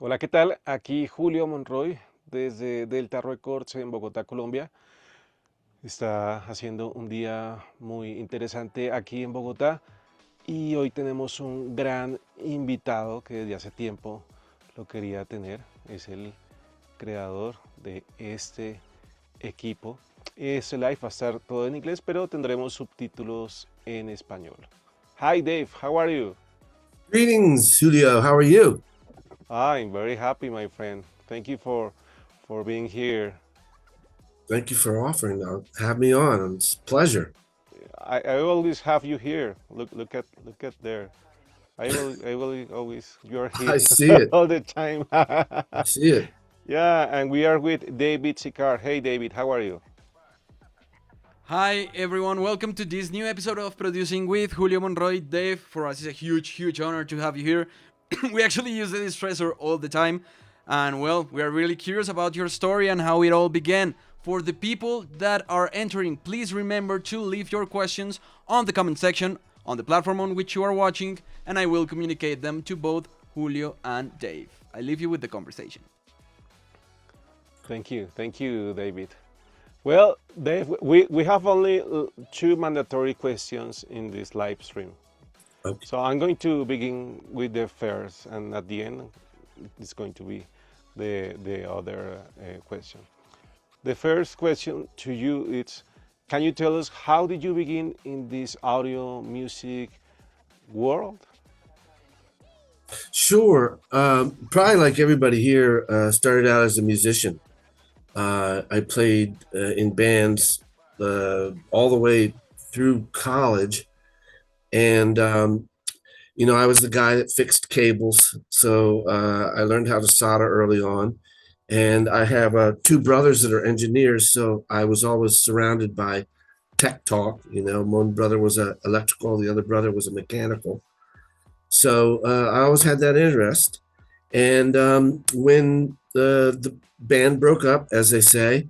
Hola, ¿qué tal? Aquí Julio Monroy desde Delta Records en Bogotá, Colombia. Está haciendo un día muy interesante aquí en Bogotá y hoy tenemos un gran invitado que desde hace tiempo lo quería tener. Es el creador de este equipo. Este live va a estar todo en inglés, pero tendremos subtítulos en español. Hi Dave, how are you? Greetings, Julio. How are you? I'm very happy, my friend. Thank you for being here. Thank you for offering to have me on. It's a pleasure. I always have you here. Look at there. I will always you're here I see it. all the time. I see it. Yeah, and we are with David Sicar. Hey David, how are you? Hi everyone, welcome to this new episode of Producing with Julio Monroy. Dave, for us it's a huge honor to have you here. We actually use the Distressor all the time, and well, we are really curious about your story and how it all began. For the people that are entering, please remember to leave your questions on the comment section on the platform on which you are watching, and I will communicate them to both Julio and Dave. I leave you with the conversation. Thank you, David. Well, Dave, we have only two mandatory questions in this live stream. Okay. So I'm going to begin with the first, and at the end, it's going to be the other question. The first question to you is, can you tell us how did you begin in this audio music world? Sure. Probably like everybody here, started out as a musician. I played in bands all the way through college. And, I was the guy that fixed cables. So I learned how to solder early on. And I have two brothers that are engineers. So I was always surrounded by tech talk. One brother was a electrical, the other brother was a mechanical. So I always had that interest. And when the band broke up, as they say,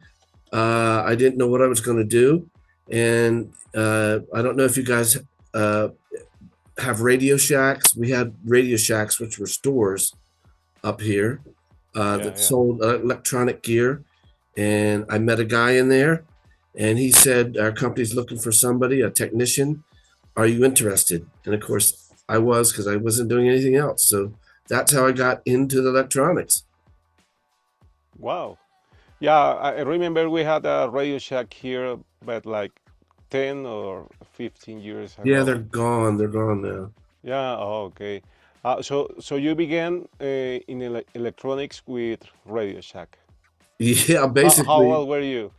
I didn't know what I was going to do. And I don't know if you guys uh, have Radio Shacks. We had Radio Shacks, which were stores up here Yeah, that yeah. sold electronic gear. And I met a guy in there, and he said, "Our company's looking for somebody, a technician. Are you interested?" And of course, I was, because I wasn't doing anything else. So that's how I got into the electronics. Wow. Yeah, I remember we had a Radio Shack here, but like 10 or 15 years Yeah, they're ago. gone. They're gone now. Yeah, oh, okay. So you began in electronics with Radio Shack. Yeah, How basically, old were you?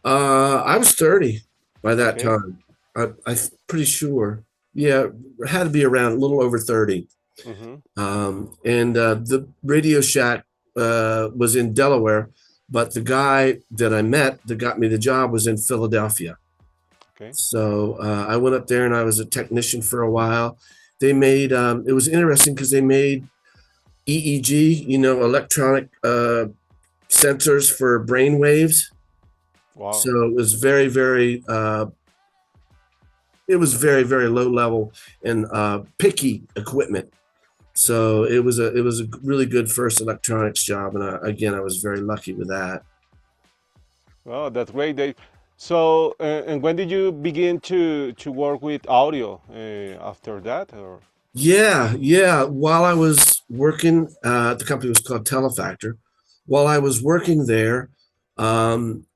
I was 30 by that Okay. time. I'm pretty sure. Yeah, it had to be around a little over 30. Mm-hmm. And the Radio Shack was in Delaware, but the guy that I met that got me the job was in Philadelphia. Okay. So I went up there and I was a technician for a while. They made it was interesting because they made EEG, electronic sensors for brain waves. Wow. So it was very low level and picky equipment. So it was a really good first electronics job, and again I was very lucky with that. Oh, that's great, Dave. So, and when did you begin to work with audio after that, or? Yeah. While I was working, the company was called Telefactor. While I was working there, um,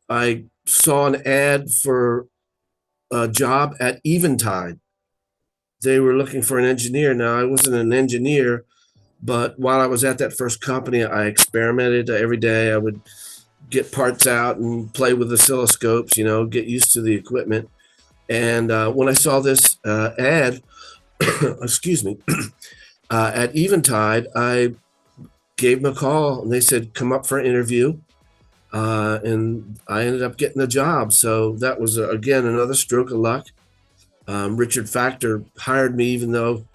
I saw an ad for a job at Eventide. They were looking for an engineer. Now I wasn't an engineer, but while I was at that first company, I experimented every day. I would get parts out and play with oscilloscopes, get used to the equipment. And when I saw this ad, excuse me, at Eventide, I gave them a call and they said, "Come up for an interview." And I ended up getting the job. So that was, again, another stroke of luck. Richard Factor hired me, even though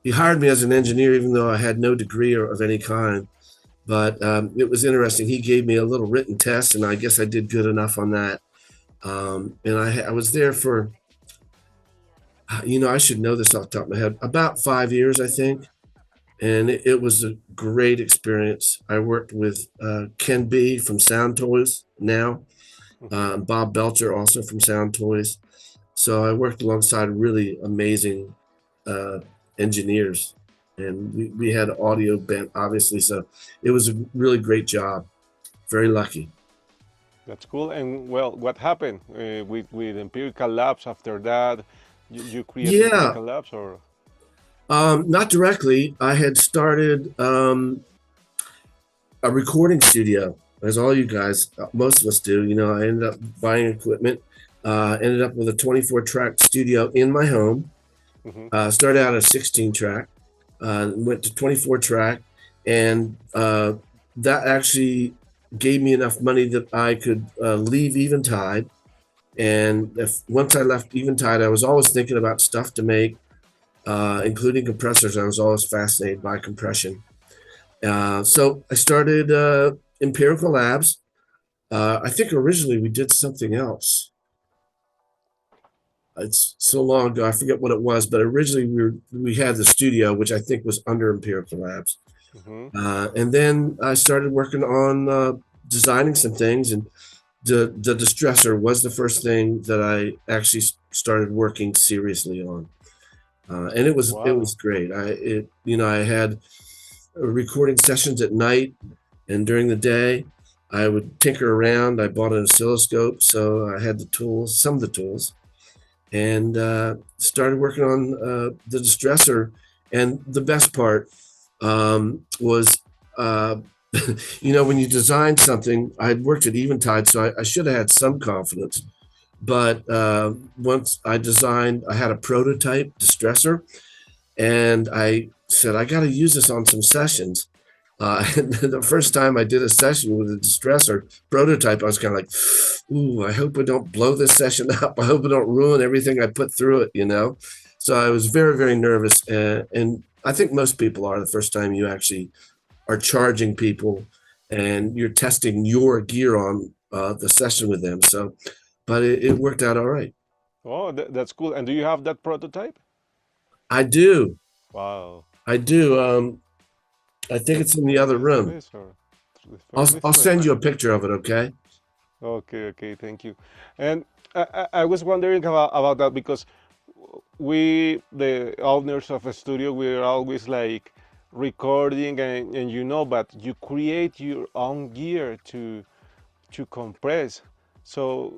he hired me as an engineer, even though I had no degree of any kind. But it was interesting. He gave me a little written test, and I guess I did good enough on that. And I was there for, I should know this off the top of my head, about 5 years, I think. and it was a great experience. I worked with Ken B from Sound Toys now, Hmm. Bob Belcher also from Sound Toys. So I worked alongside really amazing uh, engineers, and we had audio bent, obviously. So it was a really great job. Very lucky. That's cool. And well, what happened with Empirical Labs after that? You create Yeah, Empirical Labs or? not directly. I had started a recording studio, as all you guys, most of us do. You know, I ended up buying equipment, ended up with a 24 track studio in my home. Hmm. Started out at a 16 track, went to 24 track, and that actually gave me enough money that I could leave Eventide. And if once I left Eventide, I was always thinking about stuff to make, including compressors. I was always fascinated by compression. So I started Empirical Labs. I think originally we did something else. It's so long ago, I forget what it was, but originally we had the studio, which I think was under Empirical Labs. Hmm. And then I started working on designing some things, and the Distressor was the first thing that I actually started working seriously on. And it was Wow. great. I had recording sessions at night and during the day. I would tinker around. I bought an oscilloscope, so I had the tools, some of the tools, and started working on the Distressor. And the best part was, uh, when you design something, I had worked at Eventide, so I should have had some confidence. But once I had a prototype Distressor, and I said, I got to use this on some sessions. And the first time I did a session with a Distressor prototype, I was kind of like, ooh, I hope I don't blow this session up. I hope I don't ruin everything I put through it. So I was very, very nervous. And I think most people are the first time you actually are charging people and you're testing your gear on the session with them. So, but it worked out all right. Oh, that's cool. And do you have that prototype? I do. Wow. I do. I think it's in the other room. Distressor. I'll send you Distressor. a picture of it. Okay. Okay, okay, thank you. And I was wondering about that because we, the owners of a studio, we're always like recording and but you create your own gear to compress. So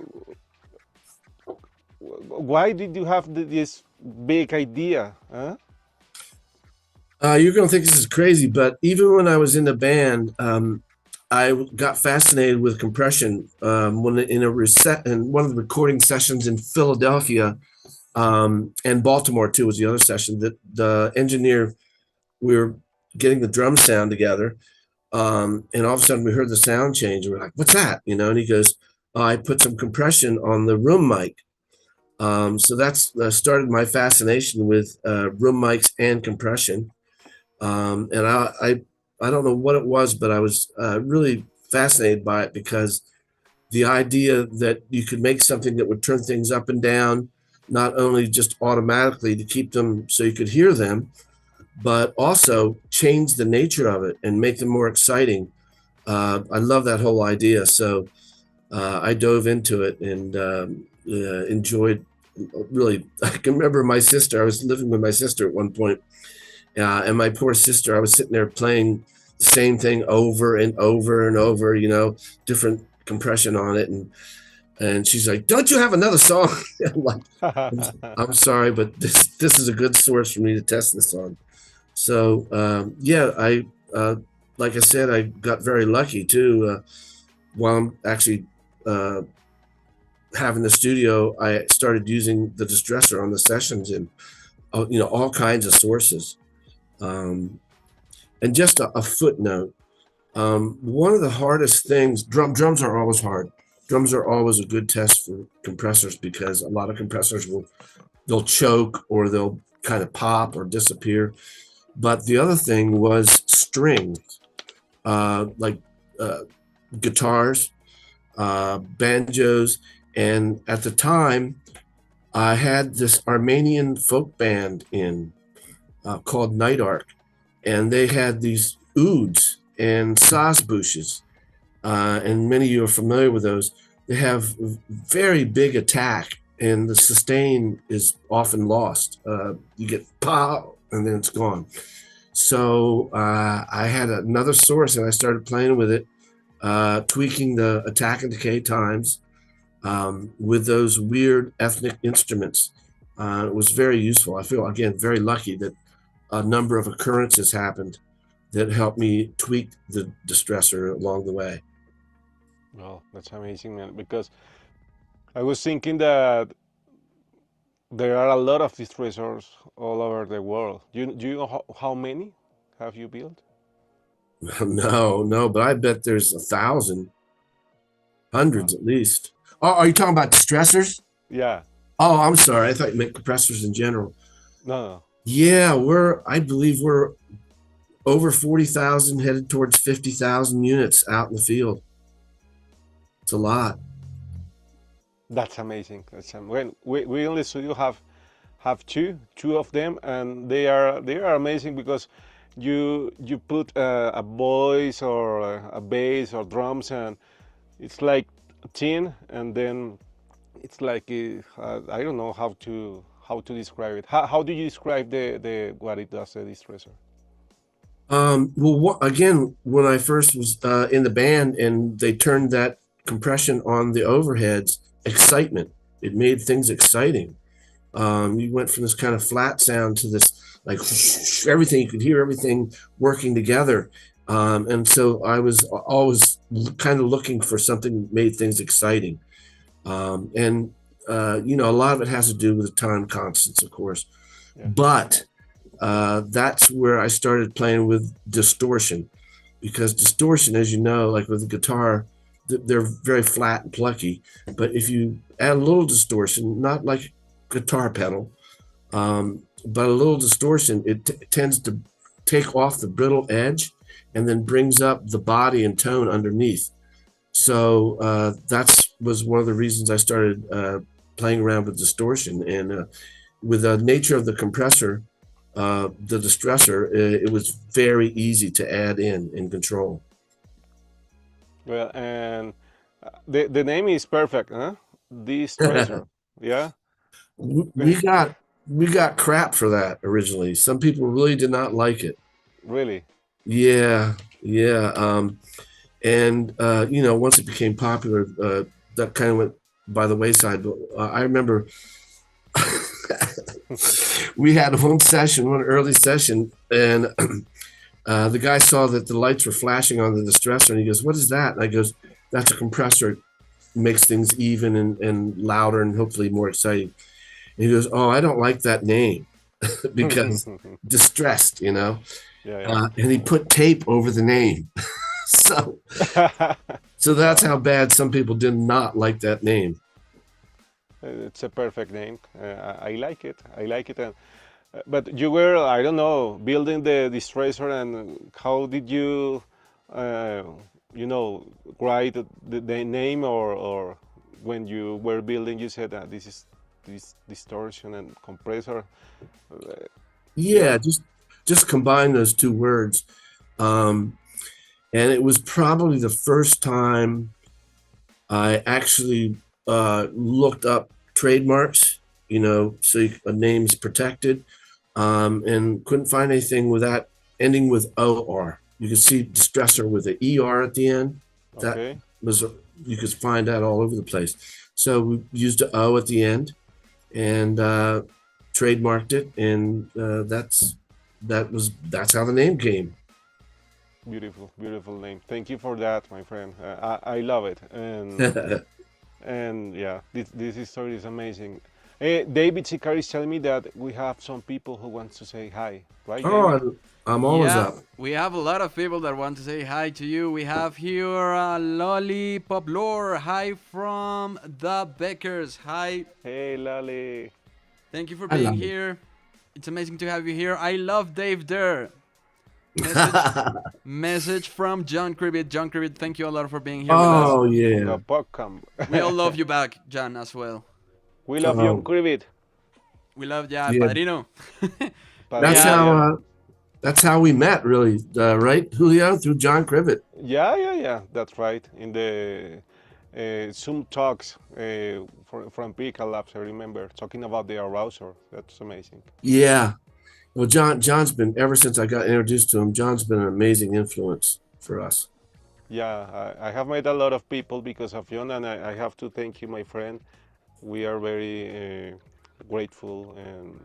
why did you have this big idea? Huh? You're going to think this is crazy, but even when I was in the band, I got fascinated with compression. When in one of the recording sessions in Philadelphia, and Baltimore too was the other session. That the engineer, we were getting the drum sound together, and all of a sudden we heard the sound change, and we're like, "What's that?" And he goes, "I put some compression on the room mic." So that's started my fascination with room mics and compression. And I don't know what it was, but I was really fascinated by it because the idea that you could make something that would turn things up and down, not only just automatically to keep them so you could hear them, but also change the nature of it and make them more exciting. I love that whole idea. So I dove into it and enjoyed. Really, I can remember my sister. I was living with my sister at one point, and my poor sister, I was sitting there playing the same thing over and over and over, different compression on it. And she's like, "Don't you have another song?" I'm like, I'm sorry, but this is a good source for me to test this on. So yeah, like I said, I got very lucky too. While I'm actually uh, having the studio, I started using the Distressor on the sessions and all kinds of sources. Um, and just a footnote: one of the hardest things, drums are always hard. Drums are always a good test for compressors because a lot of compressors they'll choke or they'll kind of pop or disappear. But the other thing was strings, like uh, guitars, banjos, and at the time I had this Armenian folk band in called Night Ark, and they had these ouds and sausbushes, and many of you are familiar with those. They have very big attack, and the sustain is often lost. You get pow, and then it's gone. So I had another source, and I started playing with it, tweaking the attack and decay times with those weird ethnic instruments. It was very useful. I feel, again, very lucky that a number of occurrences happened that helped me tweak the distressor along the way. Well, that's amazing, man. Because I was thinking that there are a lot of distressors all over the world. Do you know how many have you built? No, but I bet there's 1,000, Wow. hundreds at least. Oh, are you talking about distressors? Yeah. Oh, I'm sorry. I thought you meant compressors in general. No, no. Yeah, I believe we're over 40,000, headed towards 50,000 units out in the field. It's a lot. That's amazing. When we in the studio have two of them, and they are amazing because you put a voice or a bass or drums, and it's like tin, and then it's like I don't know how to describe it. How do you describe the what it does, the distressor? Well, again, when I first was in the band and they turned that compression on the overheads, excitement. It made things exciting. You went from this kind of flat sound to this like everything. You could hear everything working together. And so I was always kind of looking for something that made things exciting. And a lot of it has to do with the time constants, of course. Yeah. But that's where I started playing with distortion, because distortion, as you know, like with the guitar, they're very flat and plucky. But if you add a little distortion, not like guitar pedal, but a little distortion, it tends to take off the brittle edge and then brings up the body and tone underneath. So that was one of the reasons I started playing around with distortion. And with the nature of the compressor, the distressor, it was very easy to add in and control. Well, and the name is perfect, huh? Distressor. Yeah. we got we got crap for that originally. Some people really did not like it. Really. Yeah, yeah. And once it became popular, that kind of went by the wayside. But I remember we had one early session, and the guy saw that the lights were flashing on the distressor, and he goes, "What is that?" And I goes, "That's a compressor. It makes things even and louder and hopefully more exciting." And he goes, "Oh, I don't like that name because distressed, you know." Yeah, And he put tape over the name. so yeah. so that's how bad some people did not like that name. It's a perfect name. I like it. I like it. And, but you were, I don't know, building the distressor, and how did you, uh, write the name, or when you were building, you said that this is this distortion and compressor. Yeah, Yeah. just combine those two words. Um, and it was probably the first time I actually looked up trademarks, so a name's protected, and couldn't find anything with that ending with OR. You can see distressor with the ER at the end. That Okay. was, you could find that all over the place. So we used an O at the end and trademarked it, and that's how the name came. Beautiful, beautiful name. Thank you for that, my friend. I love it, and yeah, this story is amazing. David Sikari is telling me that we have some people who wants to say hi, right, David? Oh, I'm always Yeah, up. we have a lot of people that want to say hi to you. We have here Lollipop Lore. Hi from the Beckers. Hi. Hey, Lali. Thank you for I being love it. here. It's amazing to have you here. I love Dave Derr. Message message from John Cribbit. John Cribbit, thank you a lot for being here with us. Oh Bunga yeah. Pokcam. We all love you back, John, as well. We love you, Oh Krivit. We love, yeah, yeah. Padrino. we That's have how Padrino, That's how we met, really, right, Julio? Through John Crivet. Yeah. That's right. In the Zoom talks from Empirical Labs, I remember talking about the arouser. That's amazing. Yeah. Well, John's been ever since I got introduced to him. John's been an amazing influence for us. Yeah, I have met a lot of people because of John, and I have to thank you, my friend. We are very grateful, and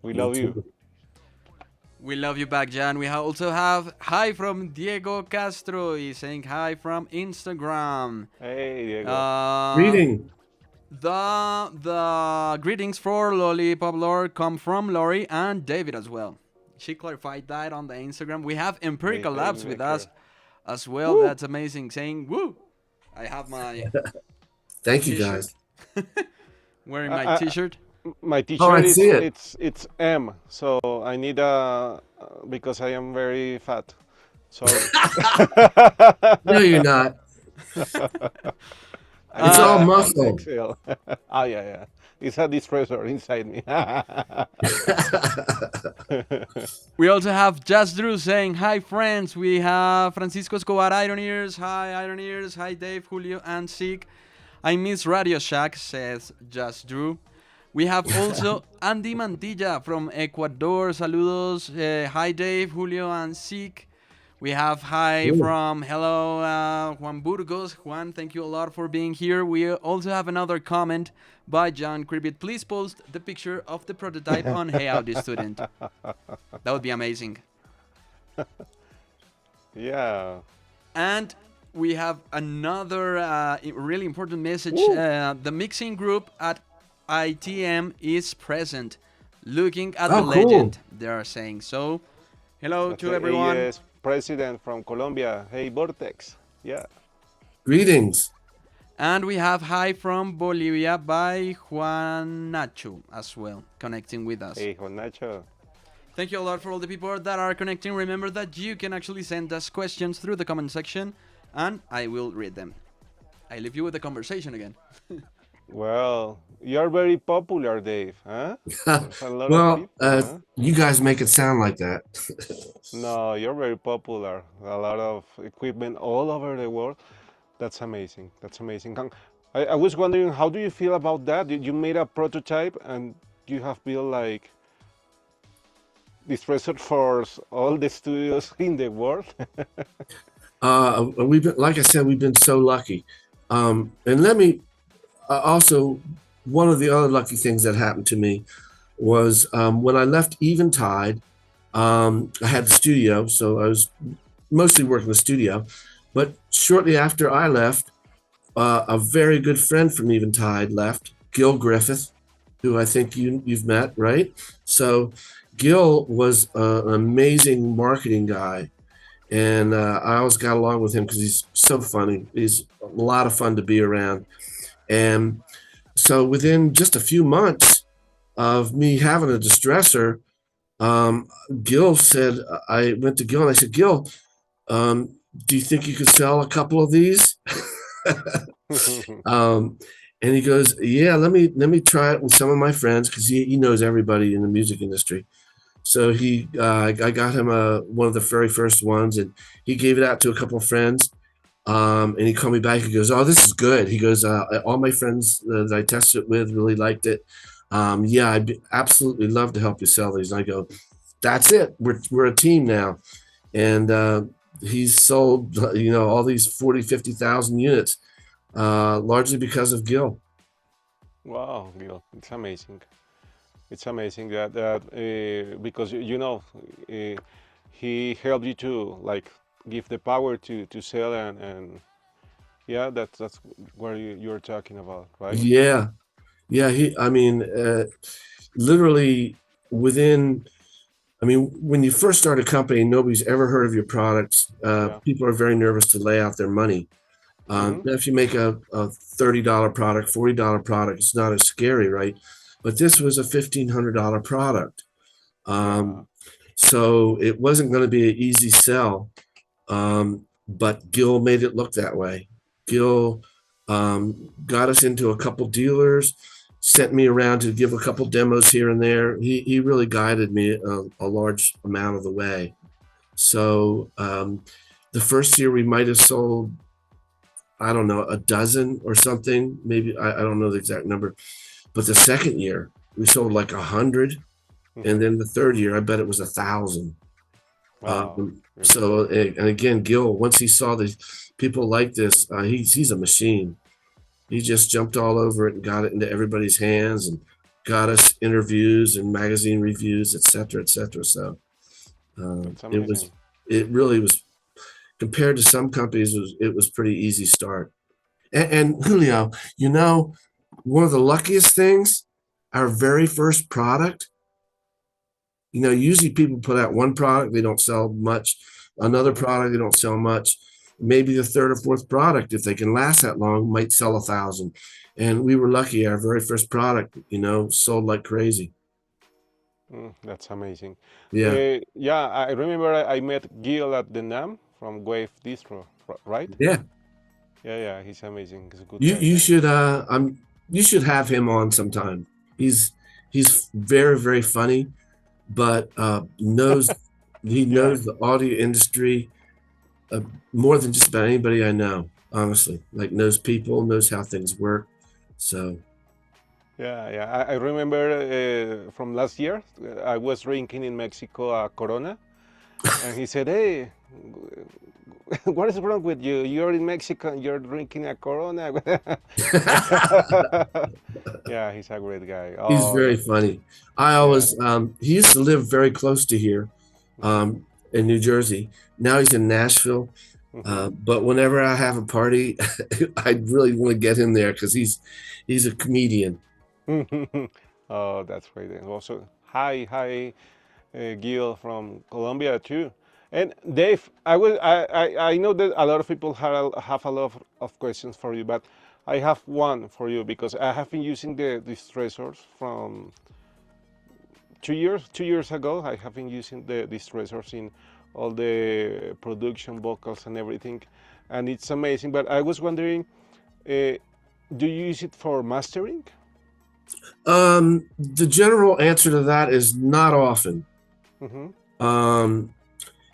we Me love you. too. We love you back, Jan. We also have hi from Diego Castro. He's saying hi from Instagram. Hey, Diego. Uh, Reading. the greetings for Lollipop Lord come from Lori and David as well. She clarified that on the Instagram. We have The Empirical Labs with us haymaker. as well. Woo! That's amazing. Saying woo. I have my Thank you, t-shirt. guys. Wearing my I, t-shirt. my Oh, I T-shirt see it. it's M, so I need a because I am very fat. Sorry. No, you're not. I It's need all Uh, a muscle. XL. Oh yeah. It's a distressor inside me. we also have Just Drew saying hi, friends. We have Francisco Escobar, Iron Ears. Hi, Iron Ears. Hi, Dave, Julio, and Zeke. I miss Radio Shack, says Just Drew. We have also Andy Mantilla from Ecuador. Saludos. Hi, Dave, Julio, and Zeke. We have hi Cool. from hello Juan Burgos. Juan, thank you a lot for being here. We also have another comment by John Cribbit. Please post the picture of the prototype on Hey Audi Student. That would be amazing. Yeah. And we have another really important message. Woo. The mixing group at ITM is present, looking at the Oh, cool. legend. They are saying so. Hello That's to the everyone. AES president from Colombia. Hey, Vortex. Yeah. Greetings. And we have hi from Bolivia by Juan Nacho as well, connecting with us. Hey, Juan Nacho. Thank you a lot for all the people that are connecting. Remember that you can actually send us questions through the comment section, and I will read them. I leave you with the conversation again. Well, you're very popular, Dave. Huh? There's a lot of Well, people, huh? you guys make it sound like that. No, you're very popular. A lot of equipment all over the world. That's amazing. That's amazing. I was wondering, how do you feel about that? You made a prototype and you have built like Distressor for all the studios in the world. We've been, like I said, we've been so lucky. And let me also, one of the other lucky things that happened to me was when I left Eventide, I had the studio, so I was mostly working the studio. But shortly after I left, a very good friend from Eventide left, Gil Griffith, who I think you've met, right? So Gil was an amazing marketing guy, and I always got along with him because he's so funny. He's a lot of fun to be around. And so within just a few months of me having a distressor, Gil said, I went to Gil and I said, Gil, do you think you could sell a couple of these? um, and he goes, yeah, let me try it with some of my friends because he knows everybody in the music industry. So I got him one of the very first ones, and he gave it out to a couple of friends. And he called me back. He goes, "Oh, this is good." He goes, "All my friends that I tested it with really liked it. Yeah, absolutely love to help you sell these." And I go, "That's it. We're a team now." And he's sold, all these 40, 50,000 units, largely because of Gil. Wow, Gil, it's amazing. It's amazing that because he helped you to like give the power to sell and yeah, that's what you're talking about, right? Yeah, yeah. I mean, literally within. I mean, when you first start a company, nobody's ever heard of your products. Yeah. People are very nervous to lay out their money. Mm-hmm. If you make a $30 product, $40 product, it's not as scary, right? But this was a $1,500 product. Yeah. So it wasn't going to be an easy sell. But Gil made it look that way. Gil got us into a couple dealers. sent me around to give a couple demos here and there. He really guided me a large amount of the way. So the first year we might have sold, I don't know, a dozen or something. Maybe I don't know the exact number. But the second year we sold like 100, and Mhm. then the third year I bet it was 1,000. Wow, really. So and again, Gil, once he saw that people like this, he's a machine. He just jumped all over it and got it into everybody's hands and got us interviews and magazine reviews, et cetera, et cetera. So That's it was, amazing. it really was, compared to some companies, it was pretty easy start. And Julio, you know, one of the luckiest things, our very first product, you know, usually people put out one product, they don't sell much. Another Mhm. product, they don't sell much. Maybe the third or fourth product, if they can last that long, might sell 1,000. And we were lucky. Our very first product, you know, sold like crazy. That's amazing. Yeah, Yeah, I remember I met Gil at the NAM from Wave Distro, right? yeah. Yeah, yeah, he's amazing. He's a good You guy. you should you should have him on sometime. He's he's very funny, but knows he Yeah, knows the audio industry uh, more than just about anybody I know. Honestly, like knows people, knows how things work. So yeah, yeah. I remember from last year, I was drinking in Mexico a Corona, and he said, "Hey, what is wrong with you? You're in Mexico and you're drinking a Corona." Yeah, he's a great guy. he's Oh, very that, funny. I yeah. always he used to live very close to here, Hmm. in New Jersey. Now he's in Nashville. Hmm. But whenever I have a party, I really want to get him there because he's a comedian. Oh, that's great. And also, hi, Gil from Colombia too. And Dave, I know that a lot of people have a lot of questions for you, but I have one for you because I have been using the distressors from 2 years. 2 years ago, I have been using the distressors in all the production vocals and everything, and it's amazing. But I was wondering, uh, do you use it for mastering? The general answer to that is not often. Mm-hmm. Um,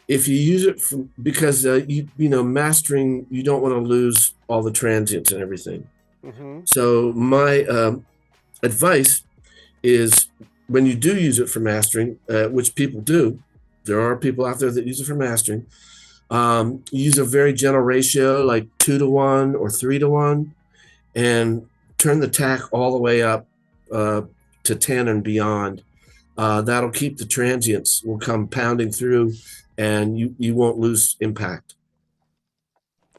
if you use it for, because you know mastering, you don't want to lose all the transients and everything. Mm-hmm. So my advice is when you do use it for mastering, which people do, there are people out there that use it for mastering. Use a very gentle ratio, like 2 to 1 or 3 to 1, and turn the tack all the way up uh, to 10 and beyond. That'll keep the transients will come pounding through, and you won't lose impact.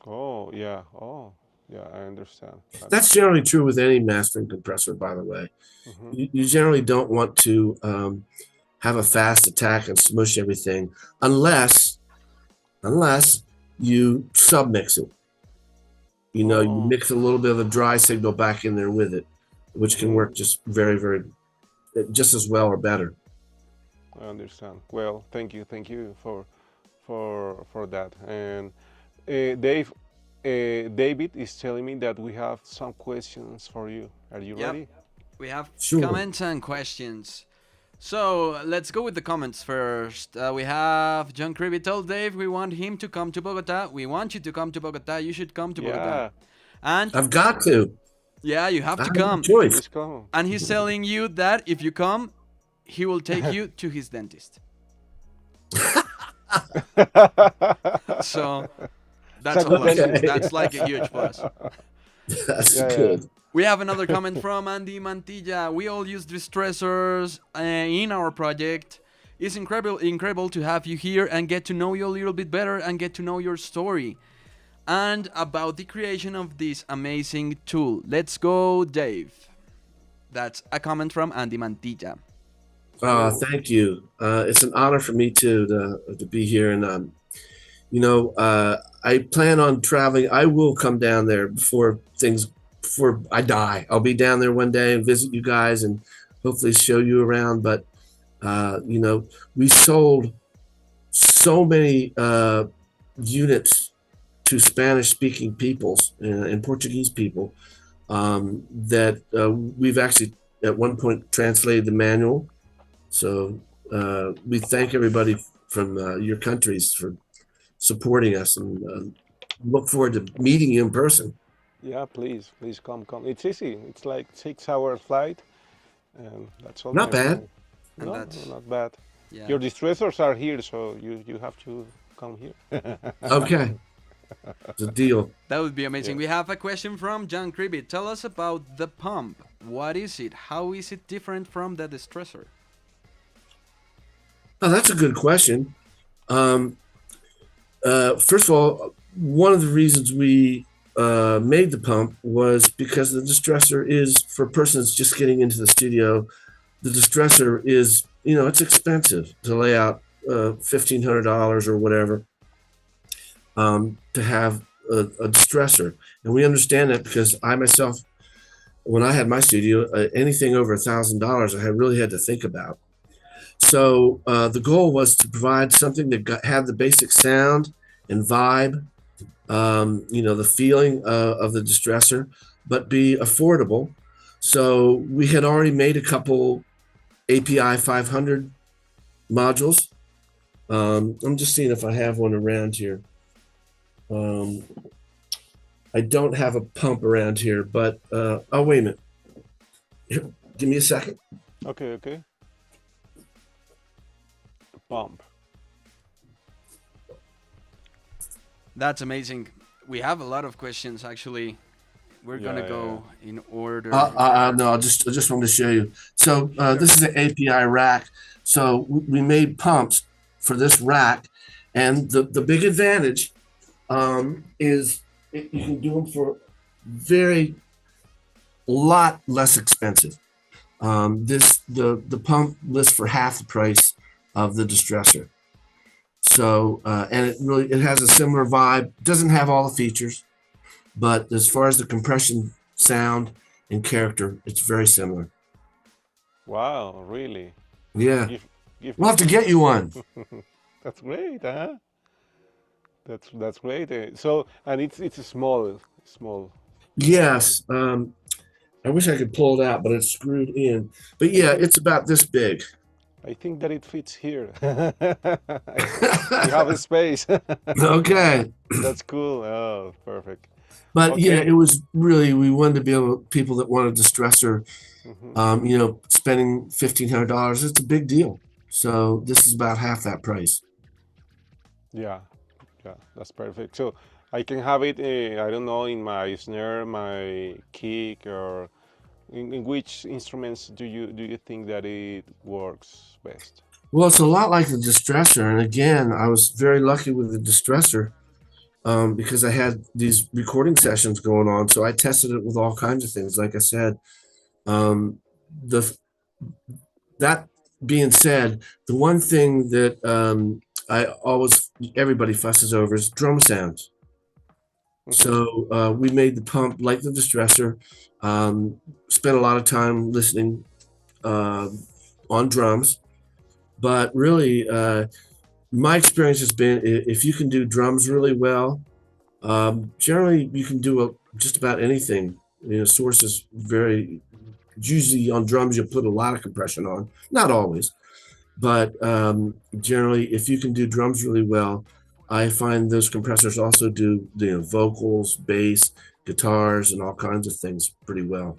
Oh, yeah. Oh, yeah. I understand. That's generally true with any mastering compressor, by the way. Mm-hmm. You generally don't want to have a fast attack and smush everything unless you submix it. You know, you Oh. mix a little bit of the dry signal back in there with it, which can Mm-hmm. work just very just as well or better. I understand. Well, thank you for that. And Dave, David is telling me that we have some questions for you. Are you Yep, ready? we have Sure. comments and questions. So let's go with the comments first. We have John Creevy told Dave we want him to come to Bogota. We want you to come to Bogota. You should come to Bogota. Yeah. And I've got to. yeah, you have I to have no come. choice. Please come. And he's telling you that if you come, he will take you to his dentist. So It's a that's a good plus. dentist. Okay. That's like a huge plus. That's Yeah, yeah. good. We have another comment from Andy Mantilla. We all use distressors in our project. It's incredible to have you here and get to know you a little bit better and get to know your story and about the creation of this amazing tool. Let's go, Dave. That's a comment from Andy Mantilla. Cool. Thank you. It's an honor for me to be here, and you know, I plan on traveling. I will come down there before I die. I'll be down there one day and visit you guys, and hopefully show you around. But you know, we sold so many units to Spanish-speaking peoples and Portuguese people that we've actually at one point translated the manual. So we thank everybody from your countries for supporting us, and look forward to meeting you in person. Yeah, please, please come, come. It's easy. It's like 6 hour flight, and that's all, Not my bad. friend. And No, no, that's, not bad. yeah. Your distressors are here, so you have to come here. Okay, it's a deal. That would be Yeah. amazing. We have a question from John Creevy. Tell us about the pump. What is it? How is it different from the Distressor? Oh, that's a good question. Um, First of all, one of the reasons we made the pump was because the distressor is for a person that's just getting into the studio. The distressor is, it's expensive to lay out $1,500 or whatever to have a distressor, and we understand that because I myself, when I had my studio, anything over $1,000, I really had to think about. So the goal was to provide something that had the basic sound and vibe, the feeling of the distressor, but be affordable. So we had already made a couple API 500 modules. I'm just seeing if I have one around here. Um, I don't have a pump around here, but oh, wait a minute. Here, give me a second. Okay, okay. Pump. That's amazing. We have a lot of questions actually. We're Yeah, gonna yeah, yeah. go in order. No, I just wanted to show you. So Sure. this is an API rack. So we made pumps for this rack, and the big advantage is you can do them for very lot less expensive. The pump lists for half the price of the distressor. So and it has a similar vibe. Doesn't have all the features, but as far as the compression, sound, and character, it's very similar. Wow, really? Yeah, Give give we'll me have to some. get you one. That's great, huh? That's great. So, and it's a small, small. Yes, I wish I could pull it out, but it's screwed in. But I yeah, think it's about this big. I think that it fits here. We have a space. Okay, That's cool. Oh, perfect. but yeah, Okay. it was really we wanted to be able people that wanted a distressor. Hmm. Spending $1,500, it's a big deal. So this is about half that price. Yeah, yeah, that's perfect. So I can have it, I don't know, in my snare, my kick, or in which instruments do you think that it works best? Well, it's a lot like the distressor, and again, I was very lucky with the distressor because I had these recording sessions going on. So I tested it with all kinds of things. Like I said, um, the that being said, the one thing that I always everybody fusses over is drum sounds. Hmm. So we made the pump like the distressor. Spent a lot of time listening uh, on drums, but really, my experience has been if you can do drums really well, generally you can do just about anything. Source is very usually on drums. You put a lot of compression on, not always, but generally, if you can do drums really well, I find those compressors also do vocals, bass, guitars, and all kinds of things pretty well.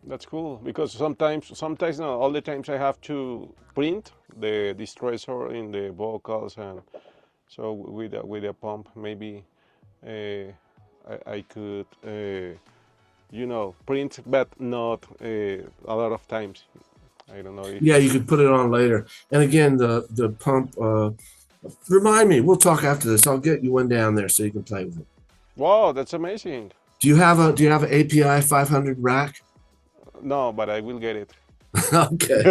That's cool because sometimes not all the times I have to print the distressor in the vocals, and so with a pump maybe I could print, but not a lot of times. I don't know if. Yeah, you could put it on later. And again, the pump. Remind me. We'll talk after this. I'll get you one down there so you can play with it. Wow, that's amazing. Do you have an API 500 rack? No, but I will get it. Okay.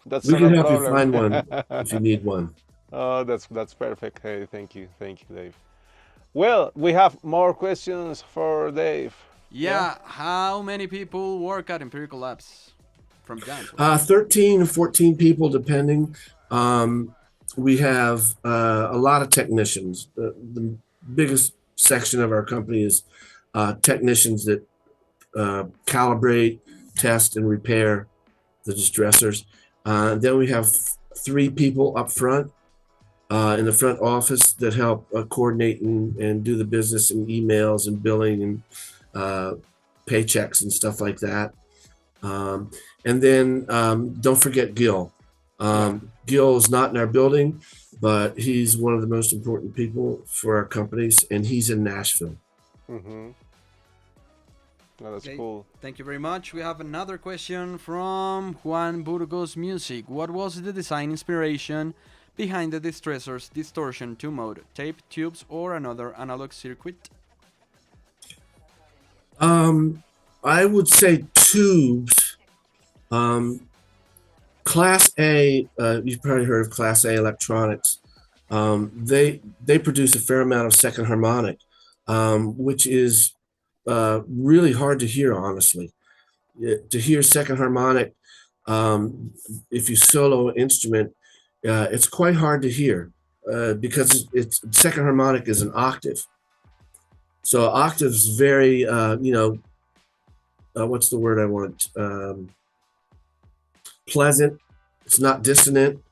That's We not can a help you problem. find one if you need one. Oh, that's perfect. Hey, thank you, Dave. Well, we have more questions for Dave. Yeah. Yeah, how many people work at Empirical Labs? From John. 13 or 14 people, depending. Um, we have a lot of technicians. The biggest section of our company is technicians that calibrate, test, and repair the distressors. Then we have 3 people up front in the front office that help coordinate and do the business and emails and billing and paychecks and stuff like that. And then don't forget Gil. Gil is not in our building, but he's one of the most important people for our companies, and he's in Nashville. Mm-hmm. No, that's Okay. cool. Thank you very much. We have another question from Juan Burgos Music. What was the design inspiration behind the Distressor's distortion 2 mode, tape, tubes, or another analog circuit? I would say tubes. Class A, you've probably heard of Class A electronics. They produce a fair amount of second harmonic, which is really hard to hear, honestly. To hear second harmonic, if you solo an instrument, it's quite hard to hear because it's second harmonic is an octave. So octave's very, what's the word I want? Pleasant. It's not dissonant.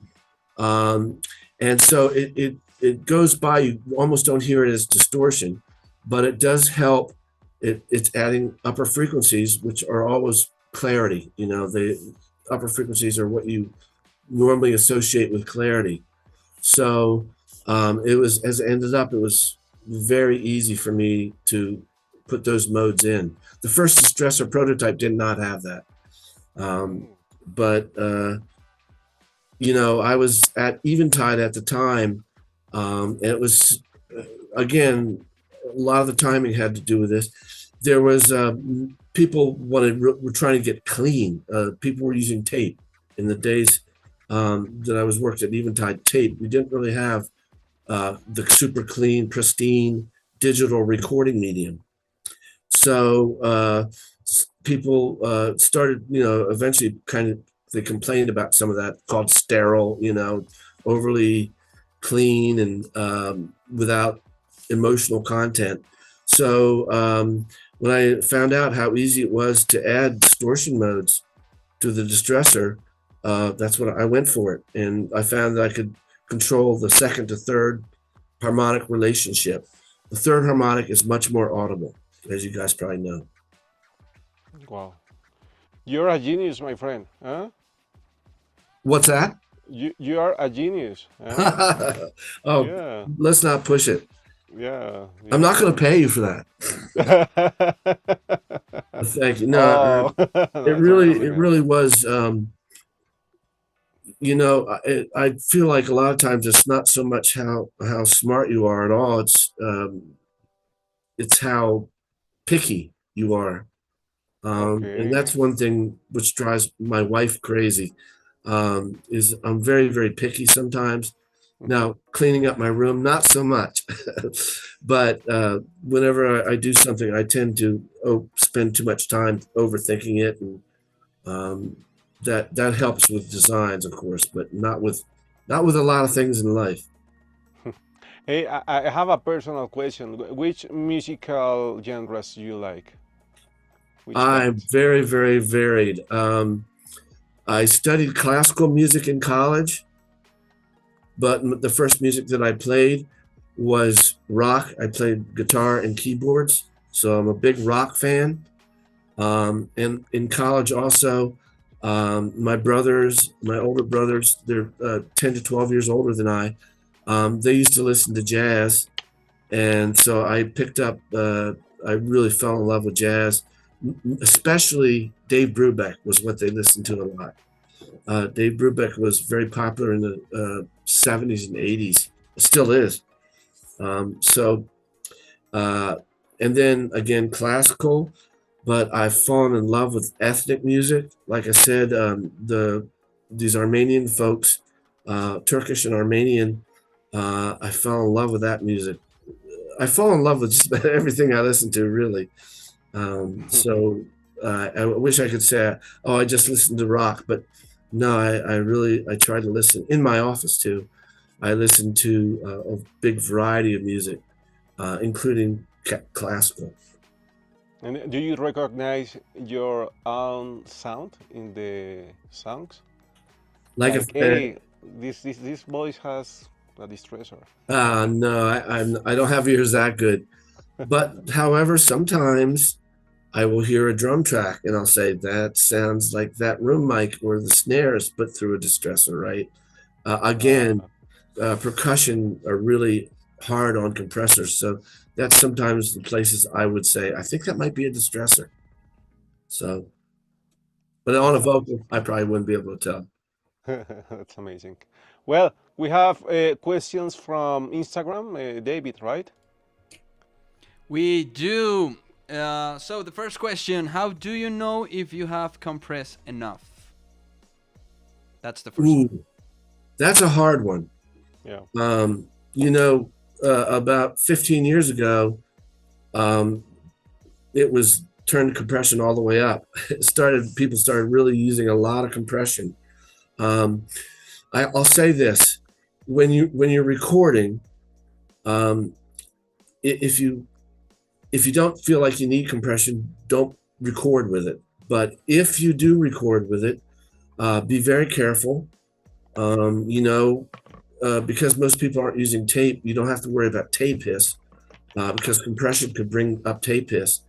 And so it goes by, you almost don't hear it as distortion, but it does help. It's adding upper frequencies, which are always clarity. The upper frequencies are what you normally associate with clarity. So it was, as it ended up, it was very easy for me to put those modes in. The first Distressor prototype did not have that. But I was at Eventide at the time, and it was, again, a lot of the timing had to do with this. There was people were trying to get clean. People were using tape in the days that I was worked at Eventide. Tape. We didn't really have the super clean, pristine digital recording medium. So people started, eventually they complained about some of that, called sterile, overly clean and without emotional content. So when I found out how easy it was to add distortion modes to the Distressor, that's what I went for it. And I found that I could control the second to third harmonic relationship. The third harmonic is much more audible, as you guys probably know. Wow. You're a genius, my friend. Huh? What's that? You are a genius. Huh? Oh, Yeah. let's not push it. Yeah. I'm not going to pay you for that. Thank you. No, it really was. I feel like a lot of times it's not so much how smart you are at all. It's how picky you are. And that's one thing which drives my wife crazy. Is I'm very, very picky sometimes. Now, cleaning up my room, not so much. But whenever I do something, I tend to spend too much time overthinking it, and that helps with designs, of course, but not with a lot of things in life. Hey, I have a personal question. Which musical genres do you like? I'm very, very varied. I studied classical music in college, but the first music that I played was rock. I played guitar and keyboards, so I'm a big rock fan. And in college also, my older brothers, they're 10 to 12 years older than I. They used to listen to jazz, and so I picked up. I really fell in love with jazz, especially Dave Brubeck was what they listened to a lot. Dave Brubeck was very popular in the 70s and 80s, still is. And then again, classical, but I've fallen in love with ethnic music. Like I said, these Armenian folks, Turkish and Armenian, I fell in love with that music. I fall in love with just about everything I listen to, really. I wish I could say, I just listen to rock, but no, I try to listen in my office too. I listen to a big variety of music, including classical. And do you recognize your own sound in the songs? Like I Like, said, hey, this voice has a distressor. no, I don't have ears that good. But however, sometimes I will hear a drum track and I'll say that sounds like that room mic or the snares put through a distressor, right? Again, Uh, percussion are really hard on compressors, so that's sometimes the places I would say I think that might be a distressor. So, but on a that's vocal, amazing. I probably wouldn't be able to tell. That's amazing. Well, we have questions from Instagram, David, right? We do. So the first question: how do you know if you have compressed enough? That's the first one. Ooh, that's a hard one. Yeah. Um, you know, about 15 years ago, um, it was turned compression all the way up. It started people started really using a lot of compression. Um, I'll say this: when you're recording, um, if you don't feel like you need compression, don't record with it. But if you do record with it, be very careful. You know, because most people aren't using tape, you don't have to worry about tape hiss because compression could bring up tape hiss.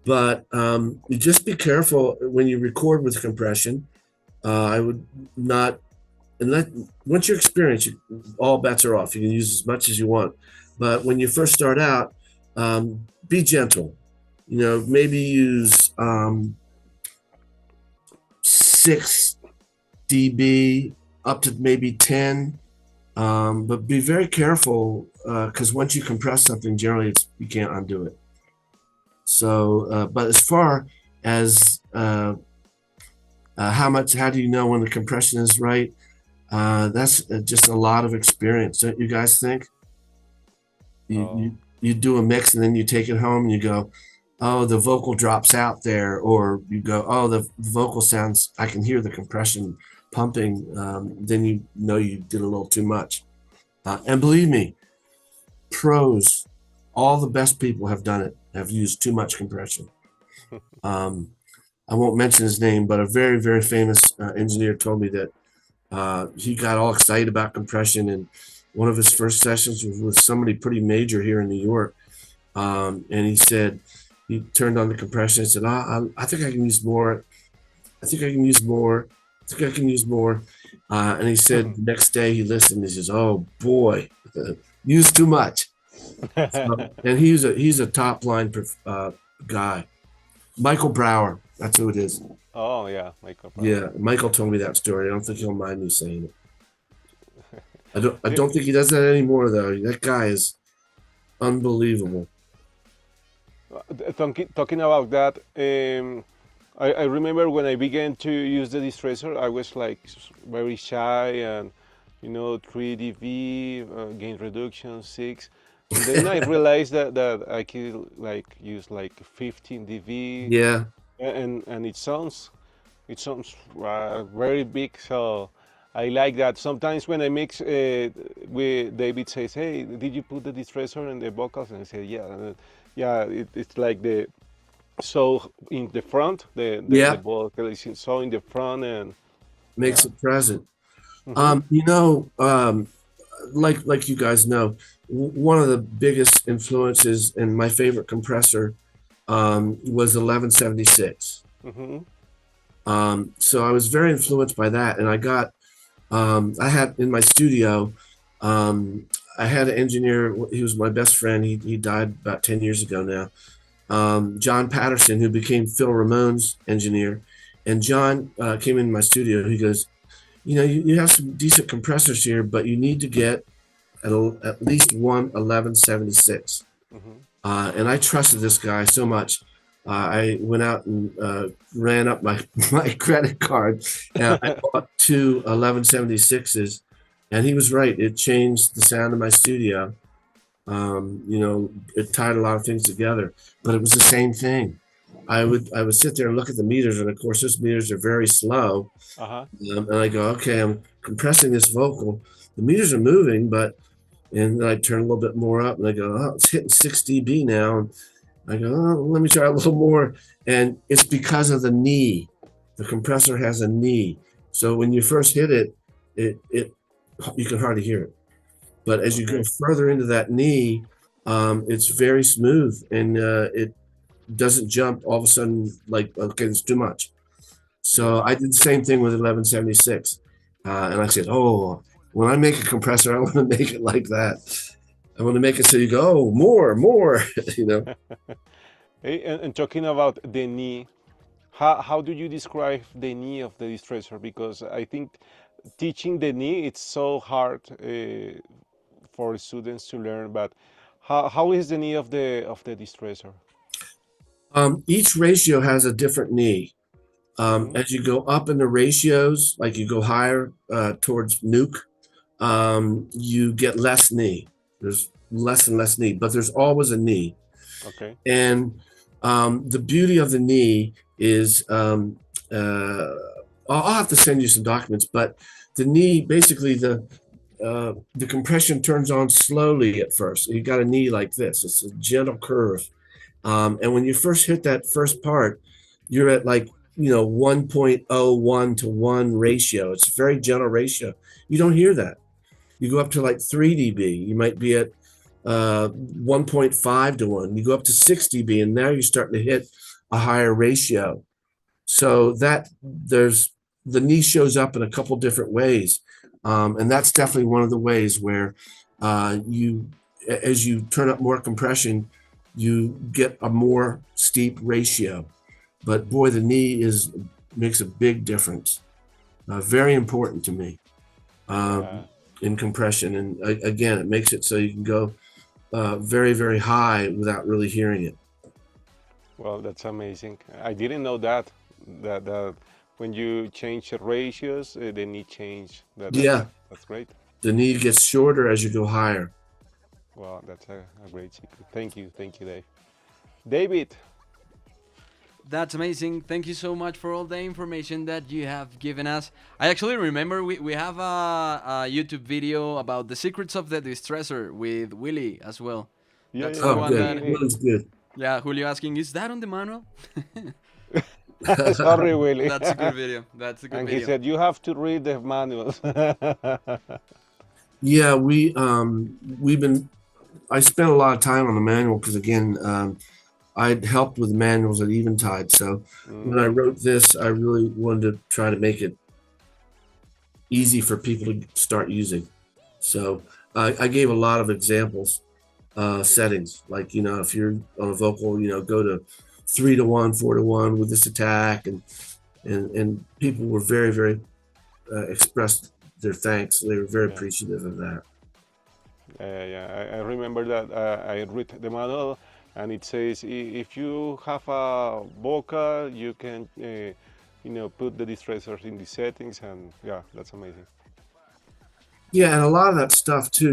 But you just be careful when you record with compression. I would not, and let once you're experienced, all bets are off. You can use as much as you want. But when you first start out, be gentle. You know, maybe use 6 dB up to maybe 10. But be very careful because once you compress something, generally you can't undo it. So, but as far as how do you know when the compression is right? That's just a lot of experience, don't you guys think? You, Oh, you you do a mix and then you take it home and you go, oh, the vocal drops out there, or you go, oh, the vocal sounds. I can hear the compression pumping. Then you know you did a little too much. And believe me, pros, all the best people have done it. Have used too much compression. Um, I won't mention his name, but a very, very famous engineer told me that he got all excited about compression, and one of his first sessions was with somebody pretty major here in New York. And he said he turned on the compression and said, I think I can use more. I think I can use more. I think I can use more. And he said the next day he listened. He says, "Oh boy, used too much." So, and he's a top line guy. Michael Brower. That's who it is. oh yeah, Michael Brower. Yeah, Michael told me that story. I don't think he'll mind me saying it. I Do- don't think he does that anymore though. That guy is unbelievable. talking about that, I remember when I began to use the distressor, I was like very shy and, 3 dB, gain reduction, 6. And then I realized that I could like use like 15 dB, Yeah, and it sounds very big. So I like that. Sometimes when I mix, David says, "Hey, did you put the distressor in the vocals?" And I say, "Yeah, yeah." It's like so in the front, the yeah, vocal is so in the front, and makes yeah. it present. Hmm. You know, like you guys know, one of the biggest influences in my favorite compressor was 1176. Hmm. So I was very influenced by that, and I had in my studio, um, I had an engineer. He was my best friend. He died about 10 years ago now. John Patterson, who became Phil Ramone's engineer, and John came in my studio. He goes, you have some decent compressors here, but you need to get at least one 1176. Hmm. And I trusted this guy so much. I went out and ran up my, my credit card and I bought two 1176s. And he was right. It changed the sound of my studio. It tied a lot of things together, but it was the same thing. I would sit there and look at the meters, and of course, those meters are very slow. Uh-huh. And I go, okay, I'm compressing this vocal. The meters are moving, but and then I turn a little bit more up, and I go, oh, it's hitting 6 dB now. I go, oh, let me try a little more. And it's because of the knee. The compressor has a knee. So when you first hit it, it you can hardly hear it. But as you go Okay. further into that knee, it's very smooth and it doesn't jump all of a sudden like, okay, it's too much. So Yeah. I did the same thing with 1176. And I said, oh, when I make a compressor, I want to make it like that. I want to make it so you go, oh, more, you know. And talking about the knee, how do you describe the knee of the distressor? Because I think teaching the knee it's so hard for students to learn. But how is the knee of the distressor? Each ratio has a different knee. Hmm. As you go up in the ratios, like you go higher towards nuke, you get less knee. There's less and less knee, but there's always a knee. Okay. And the beauty of the knee is uh, I'll have to send you some documents, but the knee basically the compression turns on slowly at first. You got a knee like this. It's a gentle curve. And when you first hit that first part, you're at like, 1.01 to 1 ratio. It's a very gentle ratio. You don't hear that. You go up to like 3 dB. You might be at 1.5 to 1. You go up to 6 dB, and now you're starting to hit a higher ratio. So that there's the knee shows up in a couple different ways. And that's definitely one of the ways where as you turn up more compression, you get a more steep ratio. But boy, the knee makes a big difference. Very important to me Yeah. in compression. And again, it makes it so you can go very, very high without really hearing it. Well, that's amazing. I didn't know that when you change the ratios, the knee change. Yeah, That's great. the knee gets shorter as you go higher. Well, that's a great secret. Thank you, Dave. David. That's amazing. Thank you so much for all the information that you have given us. I actually remember we have a YouTube video about the secrets of the distressor with Willie as well. Yeah, That's yeah, the Oh, yeah. one good. that, He, Willie's good. yeah, Julio asking, is that on the manual? sorry, Willie. That's a good video. That's a good And he video. said you have to read the manuals. Yeah, we've been. I spent a lot of time on the manual because again, I'd helped with manuals at Eventide. So when I Mm, wrote this, I really wanted to try to make it easy for people to start using. So I gave a lot of examples, settings, like if you're on a vocal, go to 3 to 1, 4 to 1 with this attack, and people were very, very expressed their thanks. They were very yeah, appreciative of that. yeah. I remember that I read the manual, and it says if you have a vocal, you can, put the distressors in the settings, and yeah, that's amazing. Yeah, and a lot of that stuff too,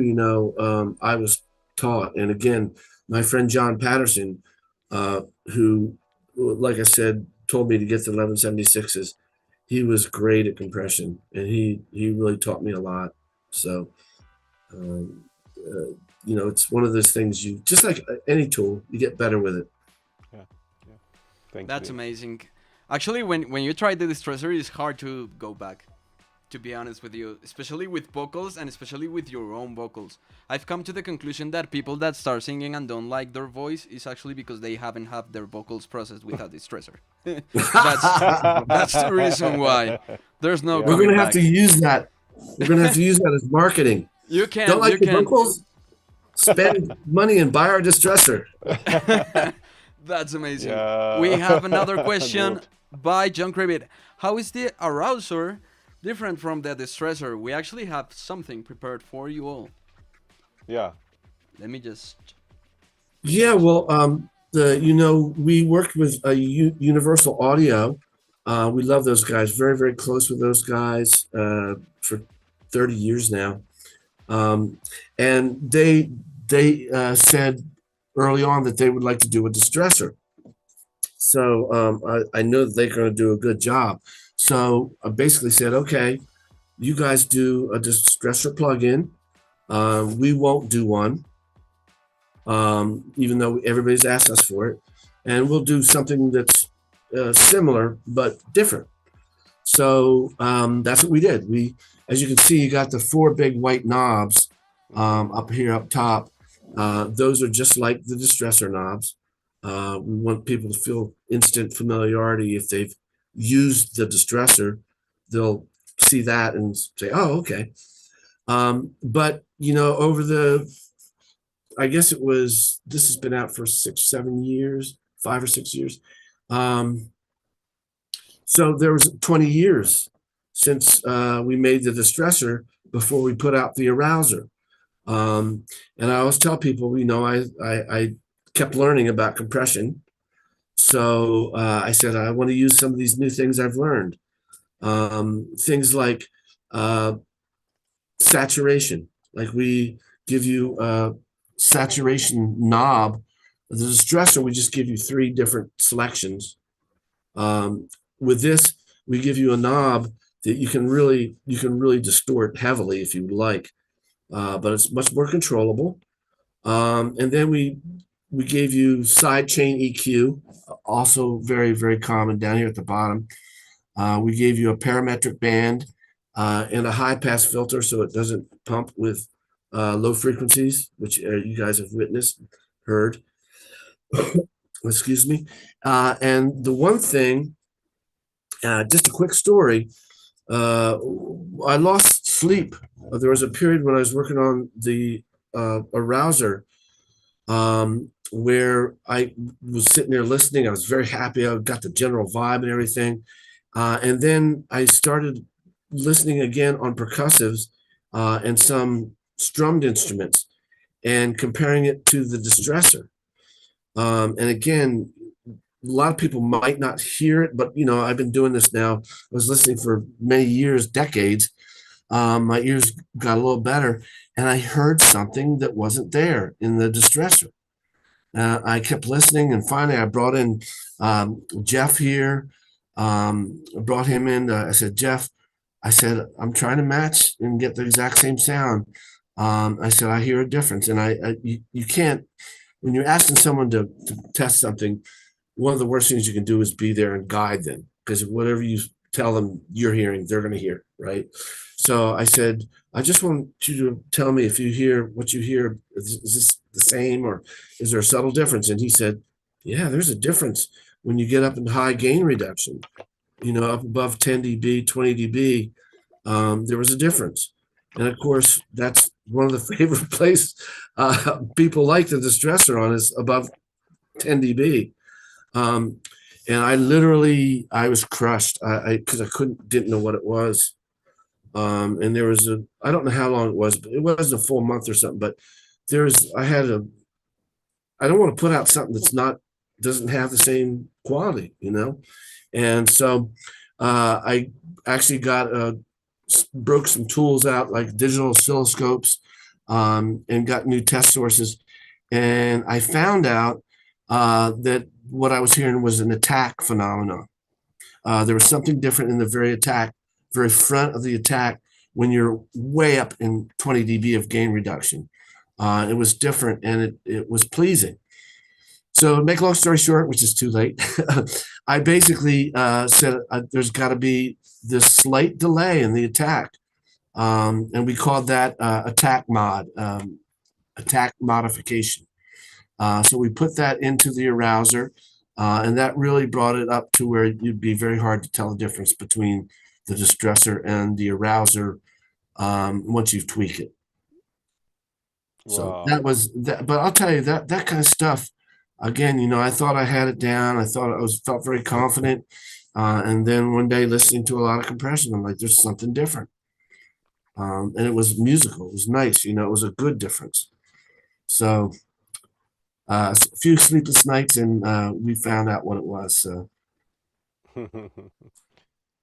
I was taught. And again, my friend John Patterson, who, like I said, told me to get the 1176s. He was great at compression, and he really taught me a lot. So, um, it's one of those things you just like any tool, you get better with it. Yeah, yeah. Thank you, That's Dave. amazing. Actually, when you try the distressor, it's hard to go back. To be honest with you, especially with vocals and especially with your own vocals. I've come to the conclusion that people that start singing and don't like their voice is actually because they haven't had their vocals processed with a distressor. that's that's the reason why. There's no We're Yeah. coming gonna have back. to use that. We're gonna have to use that as marketing. You Don't can, like you the can. vocals? Spend money and buy our distressor. That's amazing. We Yeah. have another question Good. by John Kravitt. How is the arouser different from the distressor? We actually have something prepared for you all. Yeah. Let me just. Yeah, well, we worked with Universal Audio. We love those guys. Very, very close with those guys for 30 years now. Um, and they said early on that they would like to do a distressor. So I know that they're going to do a good job. So I basically said, okay, you guys do a distressor plugin. We won't do one. even though everybody's asked us for it. And we'll do something that's similar but different. So that's what we did. As you can see, you got the four big white knobs Hmm. up here up top. Those are just like the distressor knobs. We want people to feel instant familiarity. If they've used the distressor, they'll see that and say, "Oh, okay." But over I guess it was, this has been out for 6, 7 years, 5 or 6 years. Um, so there was 20 years since we made the distressor before we put out the arouser. Um, and I always tell people, I kept learning about compression. So I said, I want to use some of these new things I've learned. Things like uh, saturation, like we give you a saturation knob. The distressor, we just give you three different selections. With this, we give you a knob that you can really distort heavily if you like, but it's much more controllable. And then we gave you side chain EQ, also very very common down here at the bottom. We gave you a parametric band and a high pass filter so it doesn't pump with low frequencies, which you guys have witnessed, heard. Excuse me. And the one thing, just a quick story. Uh, I lost sleep. There was a period when I was working on the arouser where I was sitting there listening. I was very happy. I got the general vibe and everything. And then I started listening again on percussives and some strummed instruments and comparing it to the distressor. And again, a lot of people might not hear it, but I've been doing this now. I was listening for many years, decades. My ears got a little better, and I heard something that wasn't there in the distressor. I kept listening, and finally, I brought in Jeff here. I brought him in. I said, Jeff, I said, I'm trying to match and get the exact same sound. I said, I hear a difference, and you can't, when you're asking someone to test something, one of the worst things you can do is be there and guide them, because whatever you tell them you're hearing, they're going to hear, right? So I said, I just want you to tell me if you hear what you hear. Is this the same, or is there a subtle difference? And he said, yeah, there's a difference when you get up in high gain reduction, up above 10 dB, 20 dB. There was a difference. And of course, that's one of the favorite places people like the distressor on is above 10 dB. Um, and I was crushed. Because I didn't know what it was. And there was I don't know how long it was, but it wasn't a full month or something. But I don't want to put out something doesn't have the same quality. And so I actually broke some tools out like digital oscilloscopes, and got new test sources. And I found out that what I was hearing was an attack phenomenon. There was something different in the very front of the attack when you're way up in 20 dB of gain reduction. It was different and it was pleasing. So, to make a long story short, which is too late, I basically said there's got to be this slight delay in the attack. And we called that attack modification. So we put that into the arouser, and that really brought it up to where it'd be very hard to tell the difference between the distressor and the arouser once you've tweaked it. So that Wow. was that. But I'll tell you that kind of stuff. Again, I thought I had it down. I thought I was felt very confident, and then one day listening to a lot of compression, I'm like, there's something different. And it was musical. It was nice. It was a good difference. So a few sleepless nights, and we found out what it was. So,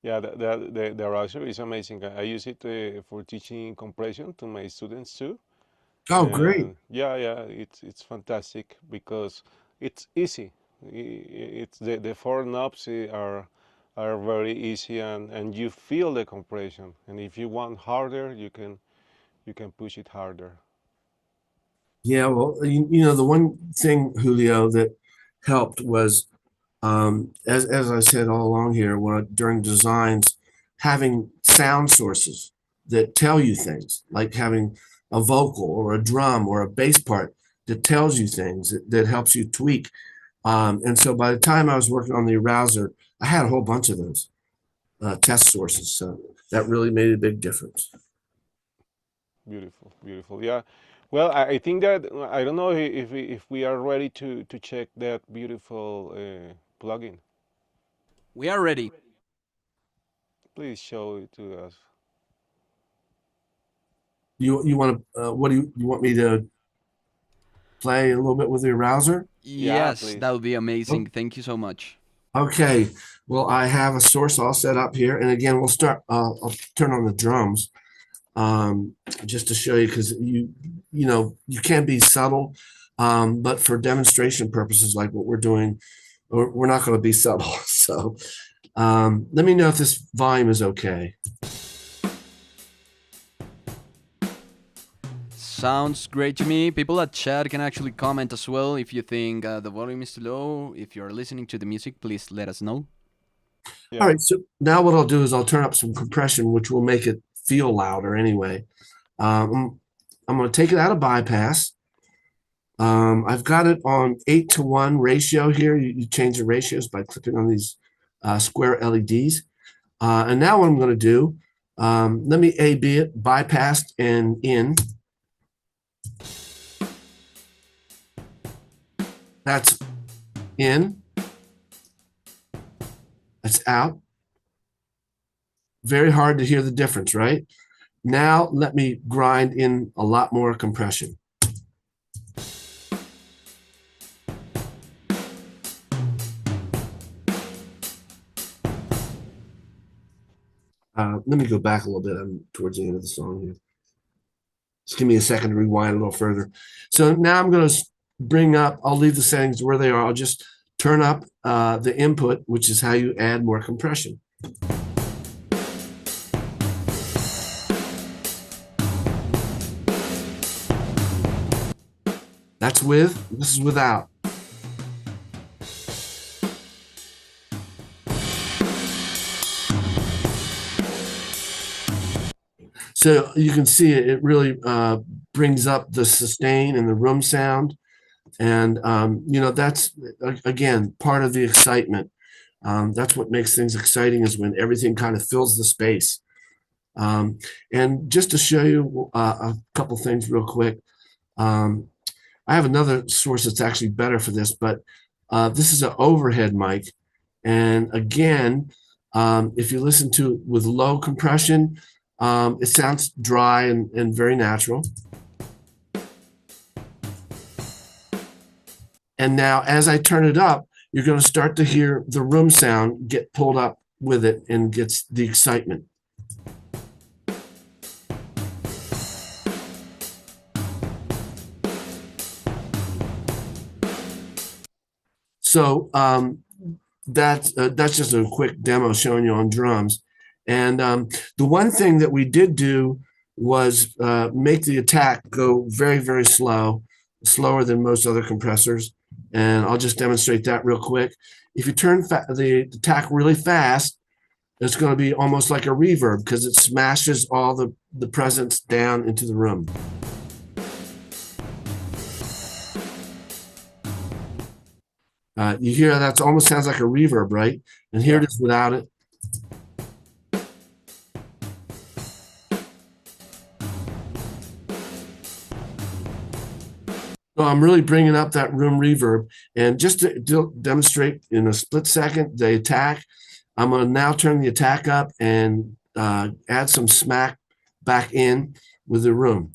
Yeah, the browser is amazing. I use it for teaching compression to my students too. oh, great. And yeah, yeah, it's fantastic because it's easy. It's the four knobs are very easy, and you feel the compression. And if you want harder, you can push it harder. Yeah, well, the one thing, Julio, that helped was, as I said all along here, during designs, having sound sources that tell you things, like having a vocal or a drum or a bass part that tells you things that helps you tweak. And so by the time I was working on the arouser, I had a whole bunch of those test sources. So that really made a big difference. Beautiful, beautiful. Yeah. Well, I think that I don't know if we are ready to check that beautiful plugin. We are ready. Please show it to us. You want to what do you want me to play a little bit with the arouser? Yeah, Yes, please. that would be Oh, amazing. Thank you so much. okay. Well, I have a source all set up here, and again, we'll start. I'll turn on the drums um, just to show you because you can be subtle, but for demonstration purposes, like what we're doing, we're not going to be subtle. So let me know if this volume is okay. Sounds great to me. People at chat can actually comment as well if you think the volume is too low. If you're listening to the music, please let us know. All Yeah. right. So now what I'll do is I'll turn up some compression, which will make it feel louder anyway. I'm going to take it out of bypass. I've got it on 8-to-1 ratio here. You change the ratios by clicking on these square LEDs. And now what I'm going to do, let me A/B it, bypassed and in. That's in. That's out. Very hard to hear the difference, right? Now let me grind in a lot more compression. Let me go back a little bit. I'm towards the end of the song here. Just give me a second to rewind a little further. So now I'm going to bring up, I'll leave the settings where they are. I'll just turn up the input, which is how you add more compression. That's with, this is without. So you can see it really brings up the sustain and the room sound. And, that's, again, part of the excitement. That's what makes things exciting is when everything kind of fills the space. And just to show you a couple things real quick, um, I have another source that's actually better for this, but this is an overhead mic. And again, if you listen to it with low compression, it sounds dry and very natural. And now as I turn it up, you're going to start to hear the room sound get pulled up with it and gets the excitement. So that's just a quick demo showing you on drums. And the one thing that we did do was make the attack go very, very slow, slower than most other compressors. And I'll just demonstrate that real quick. If you turn the attack really fast, it's going to be almost like a reverb because it smashes all the presence down into the room. You hear that almost sounds like a reverb, right? And here Yeah. it is without it. So I'm really bringing up that room reverb. And just to demonstrate in a split second the attack, I'm going to now turn the attack up and add some smack back in with the room.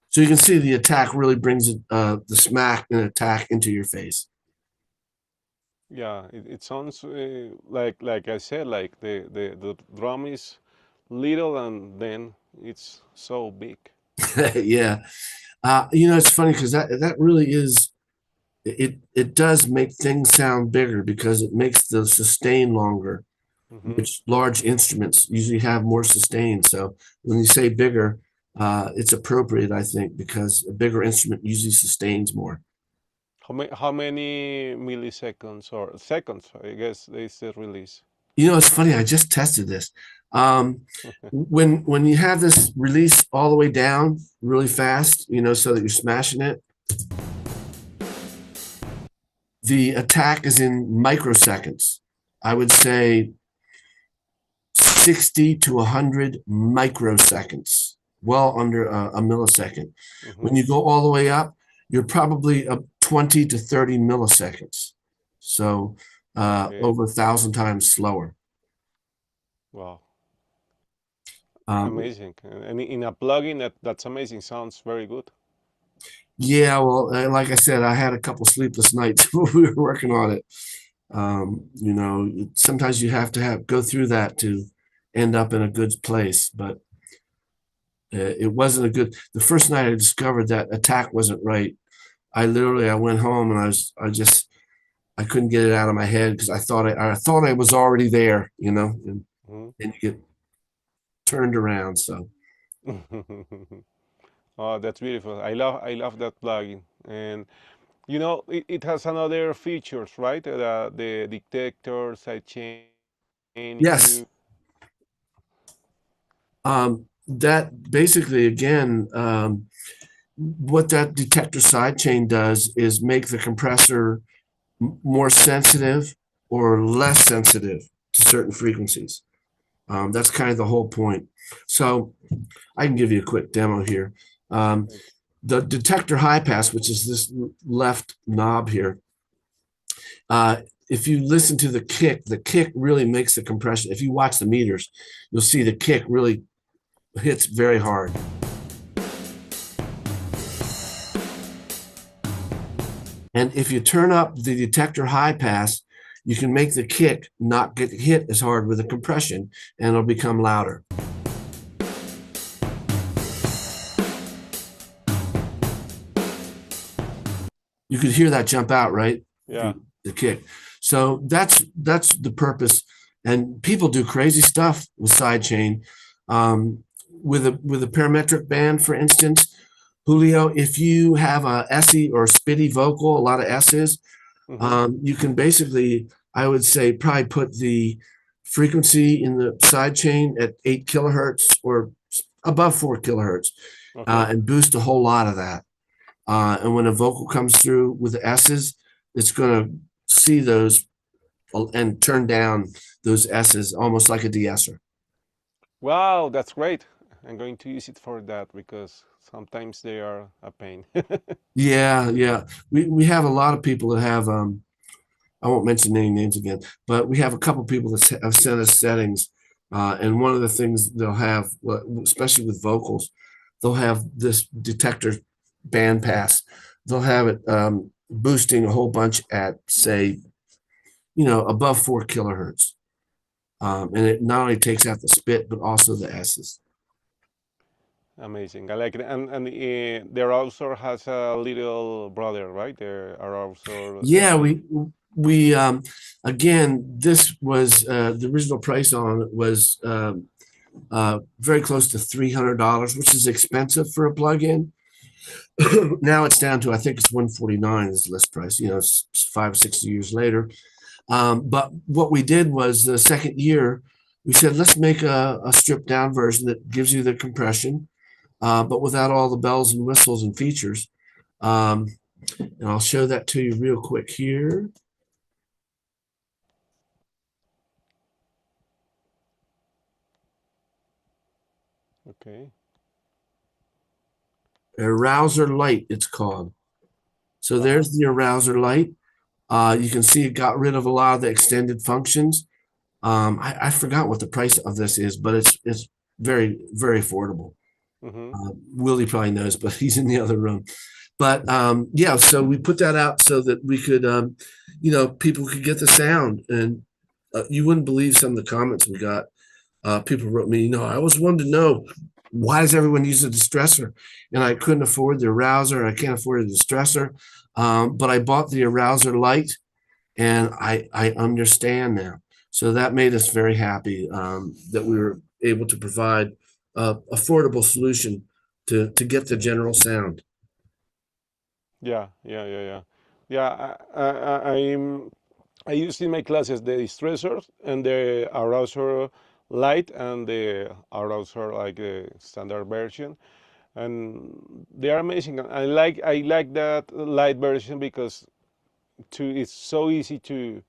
So you can see the attack really brings the smack and attack into your face. Yeah, it sounds like I said, like the drum is little and then it's so big. Yeah. It's funny because that really is it does make things sound bigger because it makes the sustain longer. Hmm. which large instruments usually have more sustain. So when you say bigger, it's appropriate, I think, because a bigger instrument usually sustains more. How many milliseconds or seconds, I guess, is the release? You know, it's funny. I just tested this. When you have this release all the way down really fast, you know, so that you're smashing it, the attack is in microseconds. I would say 60 to 100 microseconds, well under a millisecond. When Hmm. you go all the way up, you're probably up 20 to 30 milliseconds. So Okay. over 1,000 times slower. Wow. Um, Amazing. And in a plugin, that's amazing. Sounds very good. yeah, well, like I said, I had a couple sleepless nights when we were working on it. You know, sometimes you have to go through that to end up in a good place, but it wasn't a good. The first night I discovered that attack wasn't right. I went home and I couldn't get it out of my head because I thought I was already there, you know, Hmm. and you get turned around. So Oh, that's beautiful. I love that plugin. And you know, it has another features, right? The detector, sidechain. If yes, you that basically again, what that detector sidechain does is make the compressor more sensitive or less sensitive to certain frequencies. That's kind of the whole point. So I can give you a quick demo here. Um, the detector high pass, which is this left knob here, uh, if you listen to the kick really makes the compression. If you watch the meters, you'll see the kick really hits very hard. And if you turn up the detector high pass, you can make the kick not get hit as hard with the compression and it'll become louder. You could hear that jump out, right? yeah. The kick. So that's the purpose. And people do crazy stuff with sidechain. With a parametric band, for instance, Julio, if you have a SE or spitty vocal, a lot of S's, Hmm. you can basically, I would say, probably put the frequency in the sidechain at 8 kilohertz or above 4 kilohertz, Okay. and boost a whole lot of that. And when a vocal comes through with the S's, it's going to see those and turn down those S's almost like a de-esser. Wow, that's great. I'm going to use it for that because sometimes they are a pain. Yeah, yeah. We have a lot of people that have I won't mention any names again, but we have a couple people that have sent us settings, and one of the things they'll have, especially with vocals, they'll have this detector band pass. They'll have it boosting a whole bunch at say, you know, above 4 kilohertz, and it not only takes out the spit but also the S's. Amazing. I like it. And there also has a little brother, right? There are also Yeah, settings. we again, this was the original price on it was very close to $300, which is expensive for a plug-in. Now it's down to I think it's 149 is the list price. You know, it's 5 or 6 years later. But what we did was the second year we said let's make a stripped down version that gives you the compression, but without all the bells and whistles and features. Um, and I'll show that to you real quick here. Okay. Arouser light, it's called. So Wow. there's the arouser light. You can see it got rid of a lot of the extended functions. I forgot what the price of this is, but it's very very affordable. Hmm. Willie probably knows, but he's in the other room. But yeah, so we put that out so that we could, you know, people could get the sound, and you wouldn't believe some of the comments we got. People wrote me, you know, I always wanted to know why does everyone use a distressor, and I couldn't afford the arouser. I can't afford a distressor, but I bought the arouser light, and I understand now. So that made us very happy that we were able to provide a affordable solution to get the general sound. Yeah, yeah, yeah, yeah. Yeah, I used in my classes the distressor and the arouser light and the arouser like the standard version, and they are amazing. I like that light version because it's so easy to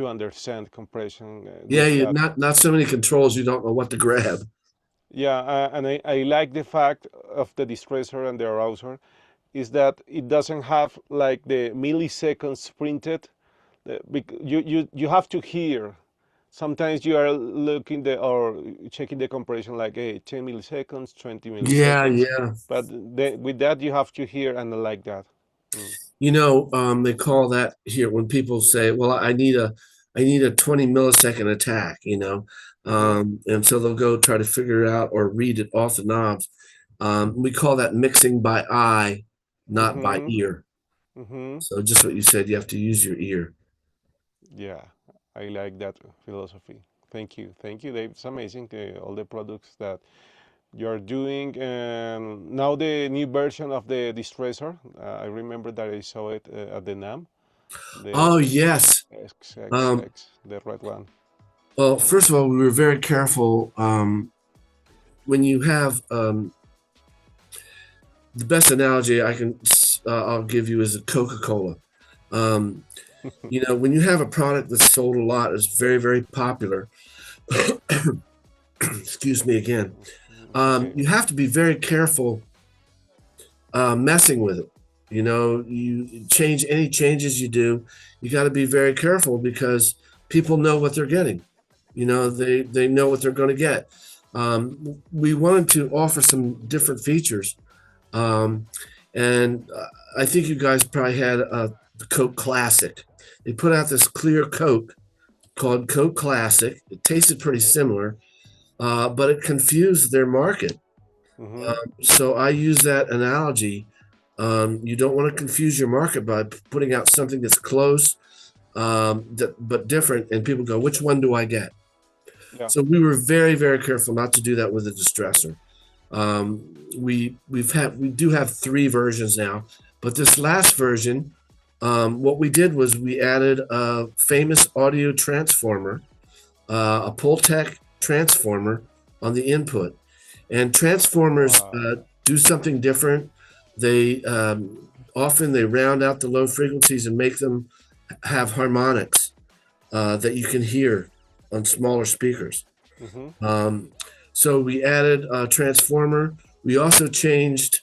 understand compression. Yeah, Just that. not so many controls. You don't know what to grab. Yeah, and I like the fact of the distressor and the arouser is that it doesn't have like the milliseconds printed. You have to hear. Sometimes you are looking the or checking the compression like hey 10 milliseconds, 20 Yeah, milliseconds, yeah. but with that you have to hear and I like that. Mm. They call that here when people say, "Well, I need a 20 millisecond attack," Mhm. and so they'll go try to figure it out or read it off the knobs. We call that mixing by eye, not by Mhm. ear. Mhm. So just what you said, you have to use your ear. Yeah, I like that philosophy. Thank you, Dave. It's amazing all the products that you're doing, and now the new version of the Distressor. I remember that I saw it at the NAM, the Oh yes. Um, XXX, the red one. well, first of all, we were very careful when you have the best analogy I'll give you is a Coca-Cola. Um, when you have a product that's sold a lot, is very very popular. Excuse me again. It's okay. You have to be very careful messing with it. You change any changes you do. You got to be very careful because people know what they're getting. They know what they're going to get. We wanted to offer some different features, um, and I think you guys probably had the Coke Classic. They put out this clear Coke called Coke Classic. It tasted pretty similar, but it confused their market. Mm-hmm. So I use that analogy. You don't want to confuse your market by putting out something that's close, but different, and people go, "Which one do I get?" Yeah. So we were very, very careful not to do that with the distressor. We do have three versions now, but this last version, what we did was we added a famous audio transformer, a Pultec transformer on the input, and transformers Wow. do something different. They often they round out the low frequencies and make them have harmonics that you can hear on smaller speakers. Mm-hmm. Um, so we added a transformer. We also changed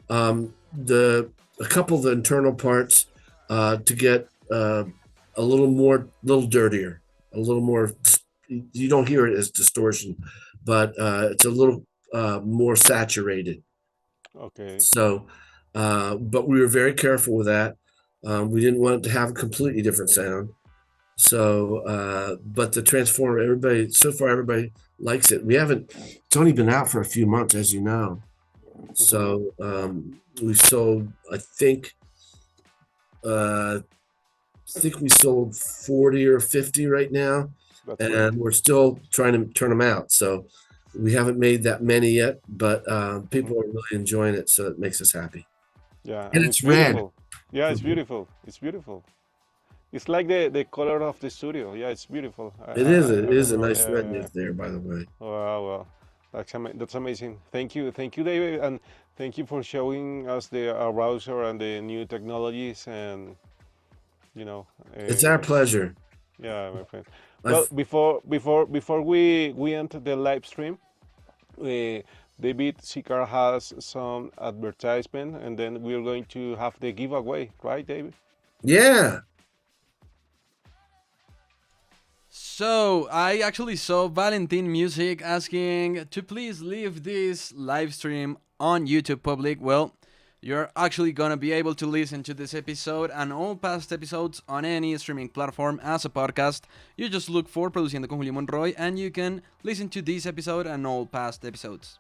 the a couple of the internal parts to get a little dirtier, a little more. You don't hear it as distortion, but it's a little more saturated. Okay. So, but we were very careful with that. We didn't want it to have a completely different sound. So, but the Transformer, everybody likes it. It's only been out for a few months, as you know. Mm-hmm. So, we sold, uh, I think we sold 40 or 50 right now, That's great. and we're still trying to turn them out. So, we haven't made that many yet, but Mm-hmm. people are really enjoying it. So, it makes us happy. Yeah, And and it's it's red. beautiful. Yeah, it's beautiful. It's beautiful. It's like the color of the studio. Yeah, it's beautiful. It I is a remember. nice Yeah, red yeah, yeah. there, by the way. Wow, wow. That's amazing. Thank you, David, and thank you for showing us the browser and the new technologies. And you know, It's our uh, pleasure. yeah, my friend. Well, I've, before we enter the live stream, uh, David Sikar has some advertisement, and then we're going to have the giveaway, right, David? yeah. So, I actually saw Valentin Music asking to please leave this live stream on YouTube public. Well, you're actually gonna be able to listen to this episode and all past episodes on any streaming platform as a podcast. You just look for Produciendo con Julio Monroy and you can listen to this episode and all past episodes.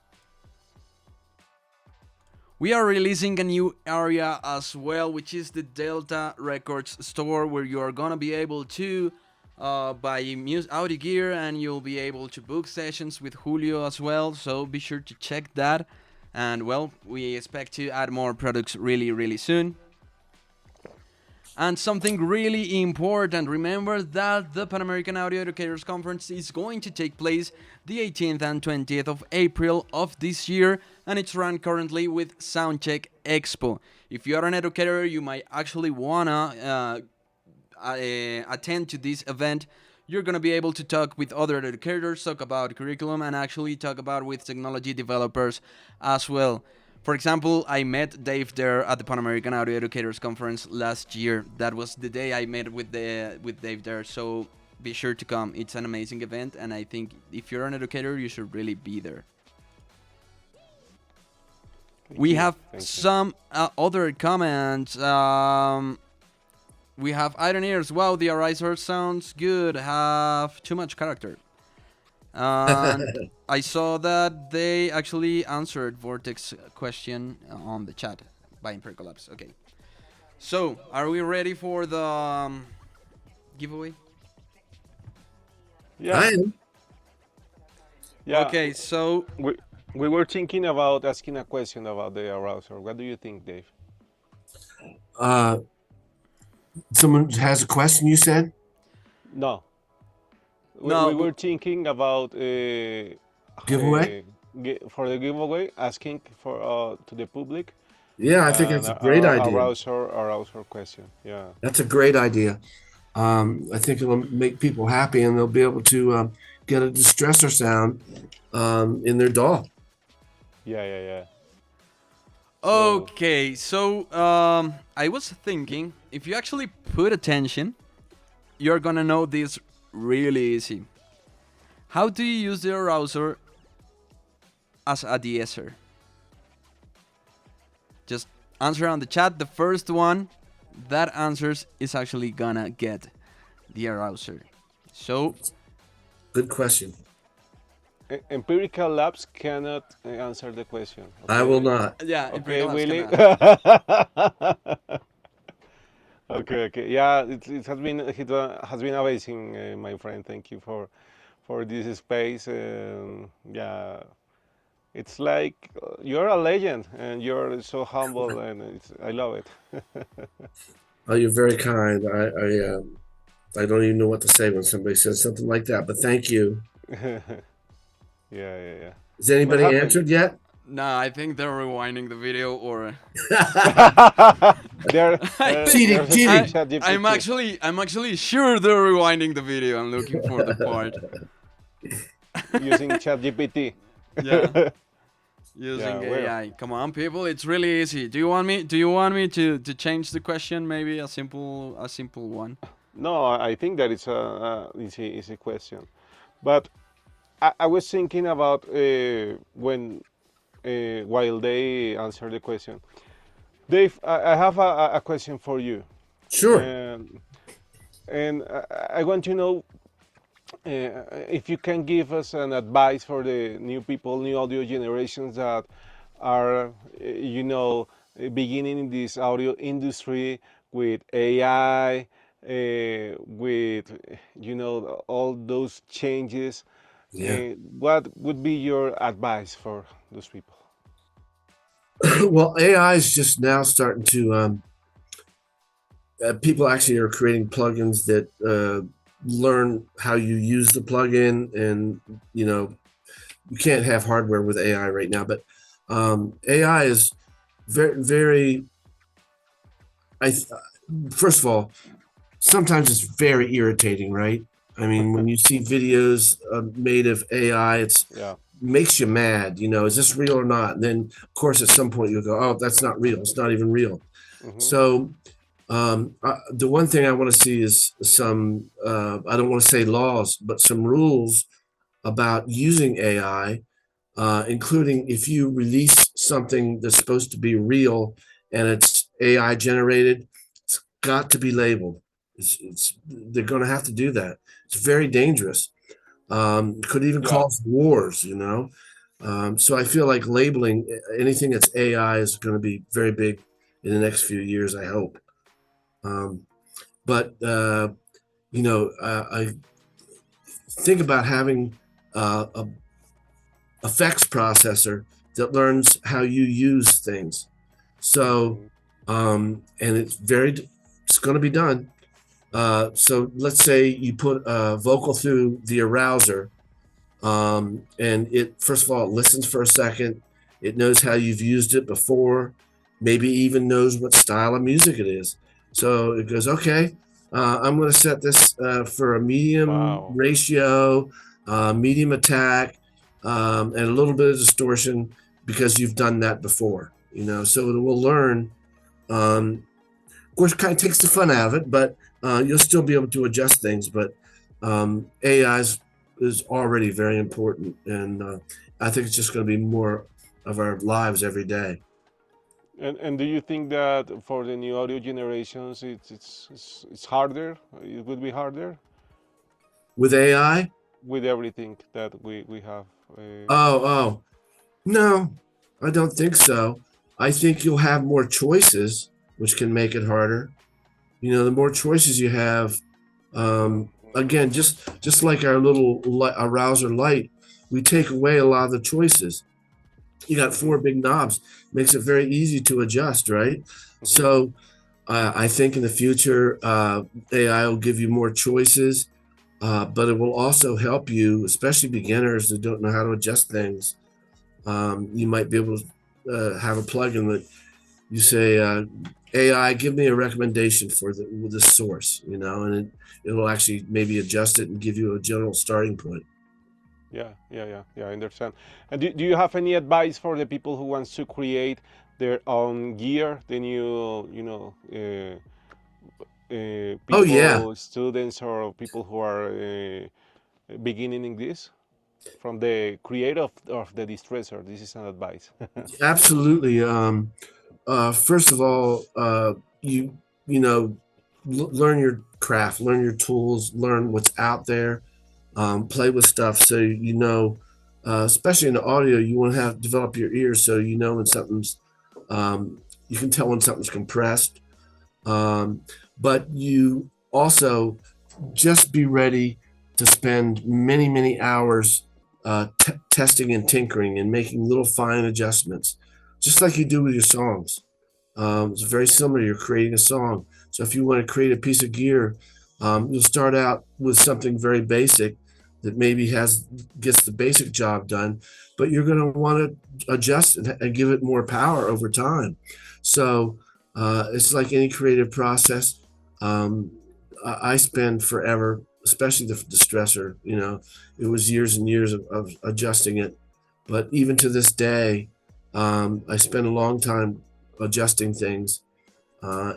We are releasing a new area as well, which is the Delta Records store, where you are gonna be able to buy audio gear, and you'll be able to book sessions with Julio as well. So be sure to check that. And well, we expect to add more products really, really soon. And something really important, remember that the Pan American Audio Educators Conference is going to take place the 18th and 20th of April of this year, and it's run currently with Soundcheck Expo. If you are an educator, you might actually wanna attend to this event. You're gonna be able to talk with other educators, talk about curriculum, and actually talk about with technology developers as well. For example, I met Dave Derr at the Pan American Audio Educators Conference last year. That was the day I met with Dave Derr. So be sure to come. It's an amazing event, and I think if you're an educator, you should really be there. We have some other comments. We have Iron Ears. Wow, the Arizer sounds good. Have too much character. And I saw that they actually answered Vortex question on the chat by Empirical Labs. Okay. So, are we ready for the giveaway? Yeah. I am. Yeah. Okay, so we were thinking about asking a question about the arouser. What do you think, Dave? Someone has a question, you said? No. No, We were thinking about Giveaway? For the giveaway, asking for to the public. Yeah, I think that's a great idea. Arouser question. Yeah. That's a great idea. I think it'll make people happy, and they'll be able to get a distressor sound in their DAW. Yeah. okay, so I was thinking, if you actually put attention, you're gonna know this really easy. How do you use the arouser as a de-esser? Just answer on the chat. The first one that answers is actually gonna get the arouser. So, Good question. Empirical Labs cannot answer the question. Okay? I will not. yeah, Okay, Empirical Labs Willy. cannot. Okay. Yeah, it has been amazing, my friend. Thank you for this space. Yeah, it's like you're a legend, and you're so humble, and I love it. Oh, you're very kind. I don't even know what to say when somebody says something like that, but thank you. Yeah. Has anybody happened? answered yet? Nah, I think they're rewinding the video, or They're Cheating, cheating. I'm actually sure they're rewinding the video and looking for the part. using ChatGPT. Yeah. Using Yeah, well. AI. Come on, people, it's really easy. Do you want me to change the question? Maybe a simple one. No, I think that it's a easy question, but I was thinking about when while they answer the question. Dave, I have a question for you. Sure. And I want to know if you can give us an advice for the new people, new audio generations that are, beginning in this audio industry with AI, with, all those changes. Yeah. What would be your advice for those people? Well, AI is just now starting to. People actually are creating plugins that learn how you use the plugin, and you can't have hardware with AI right now, but AI is very, very. First of all, sometimes it's very irritating, right? I mean, when you see videos made of AI, it's Yeah. makes you mad. Is this real or not? And then, of course, at some point you'll go, "Oh, that's not real. It's not even real." Mm-hmm. So, the one thing I want to see is some. I don't want to say laws, but some rules about using AI, including if you release something that's supposed to be real and it's AI generated, it's got to be labeled. They're going to have to do that. It's very dangerous. Could even cause wars, So I feel like labeling anything that's AI is going to be very big in the next few years, I hope. But I think about having a effects processor that learns how you use things. So, Mhm. and it's going to be done. So let's say you put a vocal through the arouser, and it, first of all, it listens for a second. It knows how you've used it before, maybe even knows what style of music it is. So it goes, okay, I'm going to set this for a medium Wow. ratio, medium attack, and a little bit of distortion because you've done that before. So it will learn. Of course, it kind of takes the fun out of it, but you'll still be able to adjust things. But AI is already very important, and I think it's just going to be more of our lives every day. And do you think that for the new audio generations, it's harder? It would be harder With AI, with everything that we have. oh, no, I don't think so. I think you'll have more choices, which can make it harder. The more choices you have, again, just like our little arouser light, we take away a lot of the choices. You got Mhm. four big knobs, makes it very easy to adjust, right? Mhm. So I think in the future, AI will give you more choices, but it will also help you, especially beginners that don't know how to adjust things. You might be able to have a plugin that you say, AI, give me a recommendation for the source, and it'll actually maybe adjust it and give you a general starting point. Yeah, yeah, yeah, yeah. I understand. And do you have any advice for the people who wants to create their own gear? The new, Oh yeah, people, students, or people who are beginning in this? From the creator of the Distressor, this is an advice. absolutely. First of all, you you know, learn your craft, learn your tools, learn what's out there, play with stuff. So especially in the audio, you want to have develop your ears so you know when something's, you can tell when something's compressed. Um, but you also just be ready to spend many, many hours testing and tinkering and making little fine adjustments, just like you do with your songs. It's very similar. You're creating a song. So if you want to create a piece of gear, you'll start out with something very basic that maybe gets the basic job done, but you're going to want to adjust and give it more power over time. So it's like any creative process. Um, I spend forever, especially the distressor. It was years and years of adjusting it, but even to this day, I spend a long time adjusting things,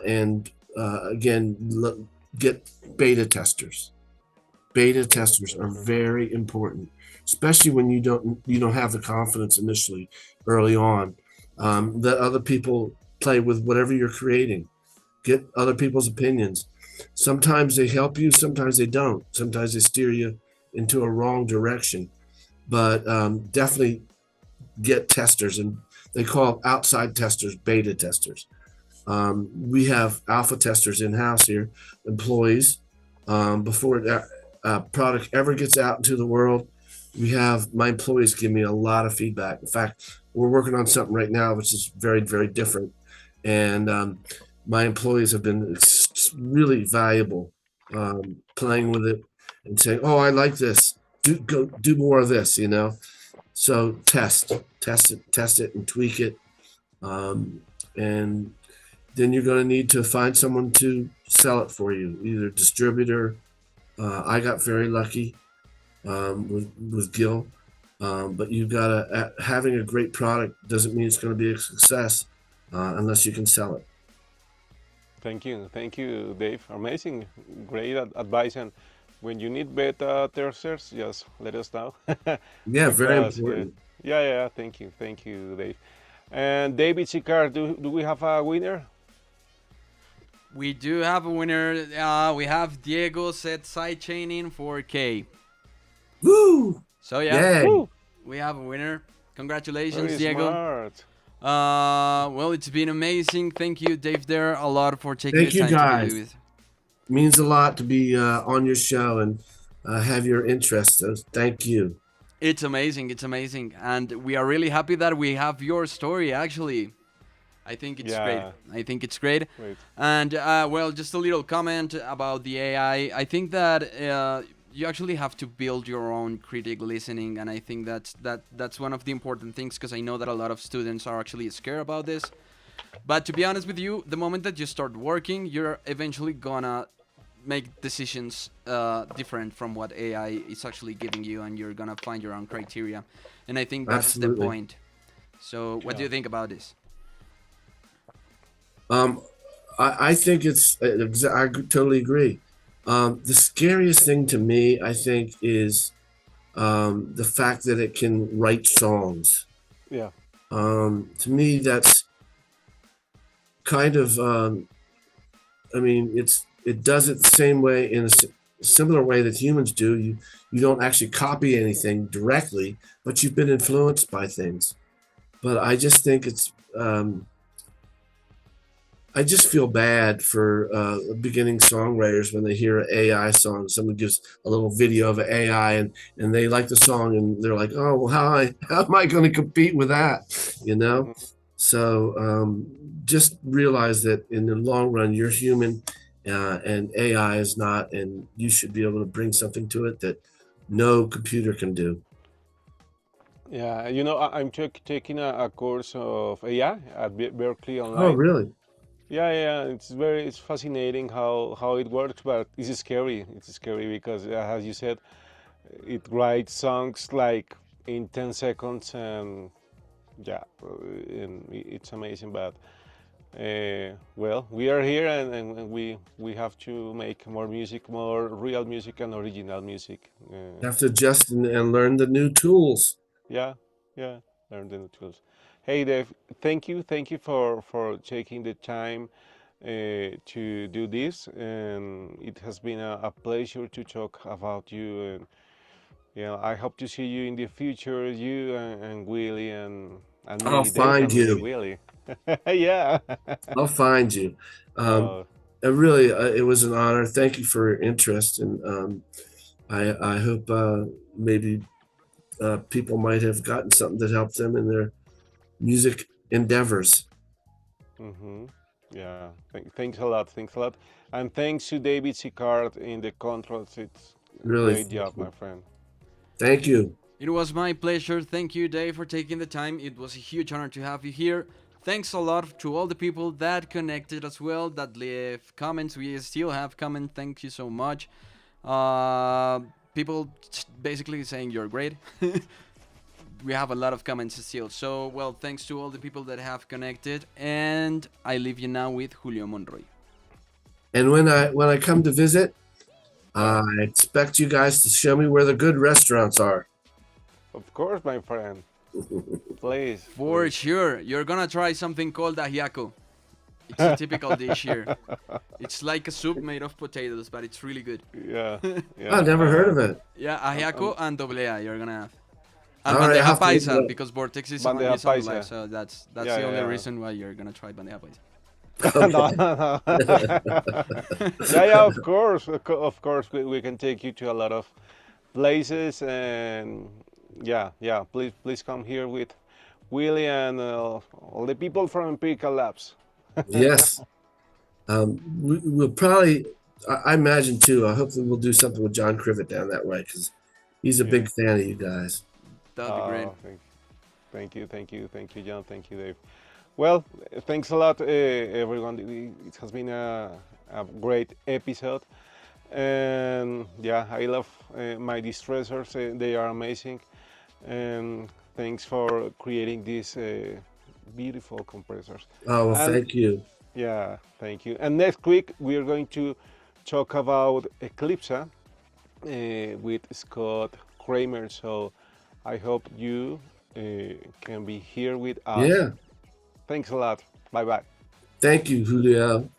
and again, get beta testers. Beta Beta testers are tester. very important, especially when you don't have the confidence initially, early on. Let other people play with whatever you're creating. Get other people's opinions. Sometimes they help you, sometimes they don't. Sometimes they steer you into a wrong direction. But definitely get testers, and they call outside testers beta testers. We have alpha testers in house here, employees. Before product ever gets out into the world, we have my employees give me a lot of feedback. In fact, we're working on something right now which is very, very different, and my employees have been really valuable, playing with it and saying, "Oh, I like this. Do more of this." So test it, and tweak it, and then you're going to need to find someone to sell it for you, either distributor. I got very lucky with Gil, but you've got to having a great product doesn't mean it's going to be a success unless you can sell it. Thank you, Dave. Amazing, great advice. And when you need beta testers, just let us know, Yeah, very because yeah, important. yeah, yeah. Thank you, Dave. And David Sicar, do we have a winner? We do have a winner. We have Diego set sidechain in 4K. Woo! So yeah, Yay! Woo! we have a winner. Congratulations, Very Diego. smart. Well, it's been amazing. Thank you, Dave Derr, a lot for taking the Thank you time to be guys. with. means a lot to be on your show and have your interest. So thank you. It's amazing. It's amazing, and we are really happy that we have your story. Actually, I think it's great. Yeah, I think it's great. great. And well, just a little comment about the AI. I think that you actually have to build your own critic listening, and I think that's one of the important things because I know that a lot of students are actually scared about this. But to be honest with you, the moment that you start working, you're eventually gonna make decisions different from what AI is actually giving you, and you're gonna find your own criteria. And I think that's the Absolutely. point. So, what do Yeah. you think about this? Um, I think I totally agree. The scariest thing to me, I think, is the fact that it can write songs. Yeah. To me, that's kind of, I mean, it does it the same way in a similar way that humans do. You don't actually copy anything directly, but you've been influenced by things. But I just think I just feel bad for beginning songwriters when they hear an AI song. Someone gives a little video of an AI and they like the song and they're like, oh, well, how am I going to compete with that? You know? Mhm. So just realize that in the long run, you're human and AI is not, and you should be able to bring something to it that no computer can do. Yeah, I'm taking a course of AI at Berkeley Oh, online. really? Yeah, yeah, it's fascinating how it works, but it's scary. It's scary because, as you said, it writes songs like in 10 seconds, and yeah, and it's amazing. But well, we are here, and we have to make more music, more real music and original music. You have to adjust and learn the new tools. Yeah, yeah, learn the new tools. Hey, Dave, thank you for taking the time to do this, and it has been a pleasure to talk about you. And I hope to see you in the future, you and Willie and I'll me, Dave, find and me, you. Willie. Yeah. I'll find you. Um, uh, really, it was an honor. Thank you for your interest, and I hope maybe people might have gotten something that helped them in their music endeavors. hmm Yeah. Thanks a lot. Thanks a lot. And thanks to David Sicard in the controls. It's a Really, great thank job, my you. friend. Thank you. It was my pleasure. Thank you, Dave, for taking the time. It was a huge honor to have you here. Thanks a lot to all the people that connected as well, that left comments. We still have comments. Thank you so much. Uh, People basically saying you're great. We have a lot of comments still. So, well, thanks to all the people that have connected. And I leave you now with Julio Monroy. And when I come to visit, Yeah. I expect you guys to show me where the good restaurants are. Of course, my friend. Please, For please. sure, you're gonna try something called ajiaco. It's a typical dish here. It's like a soup made of potatoes, but it's really good. Yeah, I've never heard yeah. of it. Yeah, ajiaco and doblea you're gonna have. And All right, I'll bandeja have to look paisa, it because Vortex Bandeja is on live, paisa. so that's Yeah, the only yeah, reason why you're gonna try bandeja paisa. up. no, Okay. no, no. Yeah, yeah, of course, of course, we can take you to a lot of places, and yeah, yeah. Please come here with Willie and all the people from Empirical Labs. Yes. We'll probably, I imagine too. Hopefully, we'll do something with John Crivet down that way because he's a Yeah. big fan of you guys. That'd be great. Thank you, John. Thank you, Dave. Well, thanks a lot, everyone. It has been a great episode, and yeah, I love my distressors. They are amazing, and thanks for creating these beautiful compressors. Oh well, And thank you. yeah, thank you. And next week we are going to talk about Eclipse with Scott Kramer. So I hope you can be here with us. Yeah, Thanks a lot. Bye bye. thank you, Julio.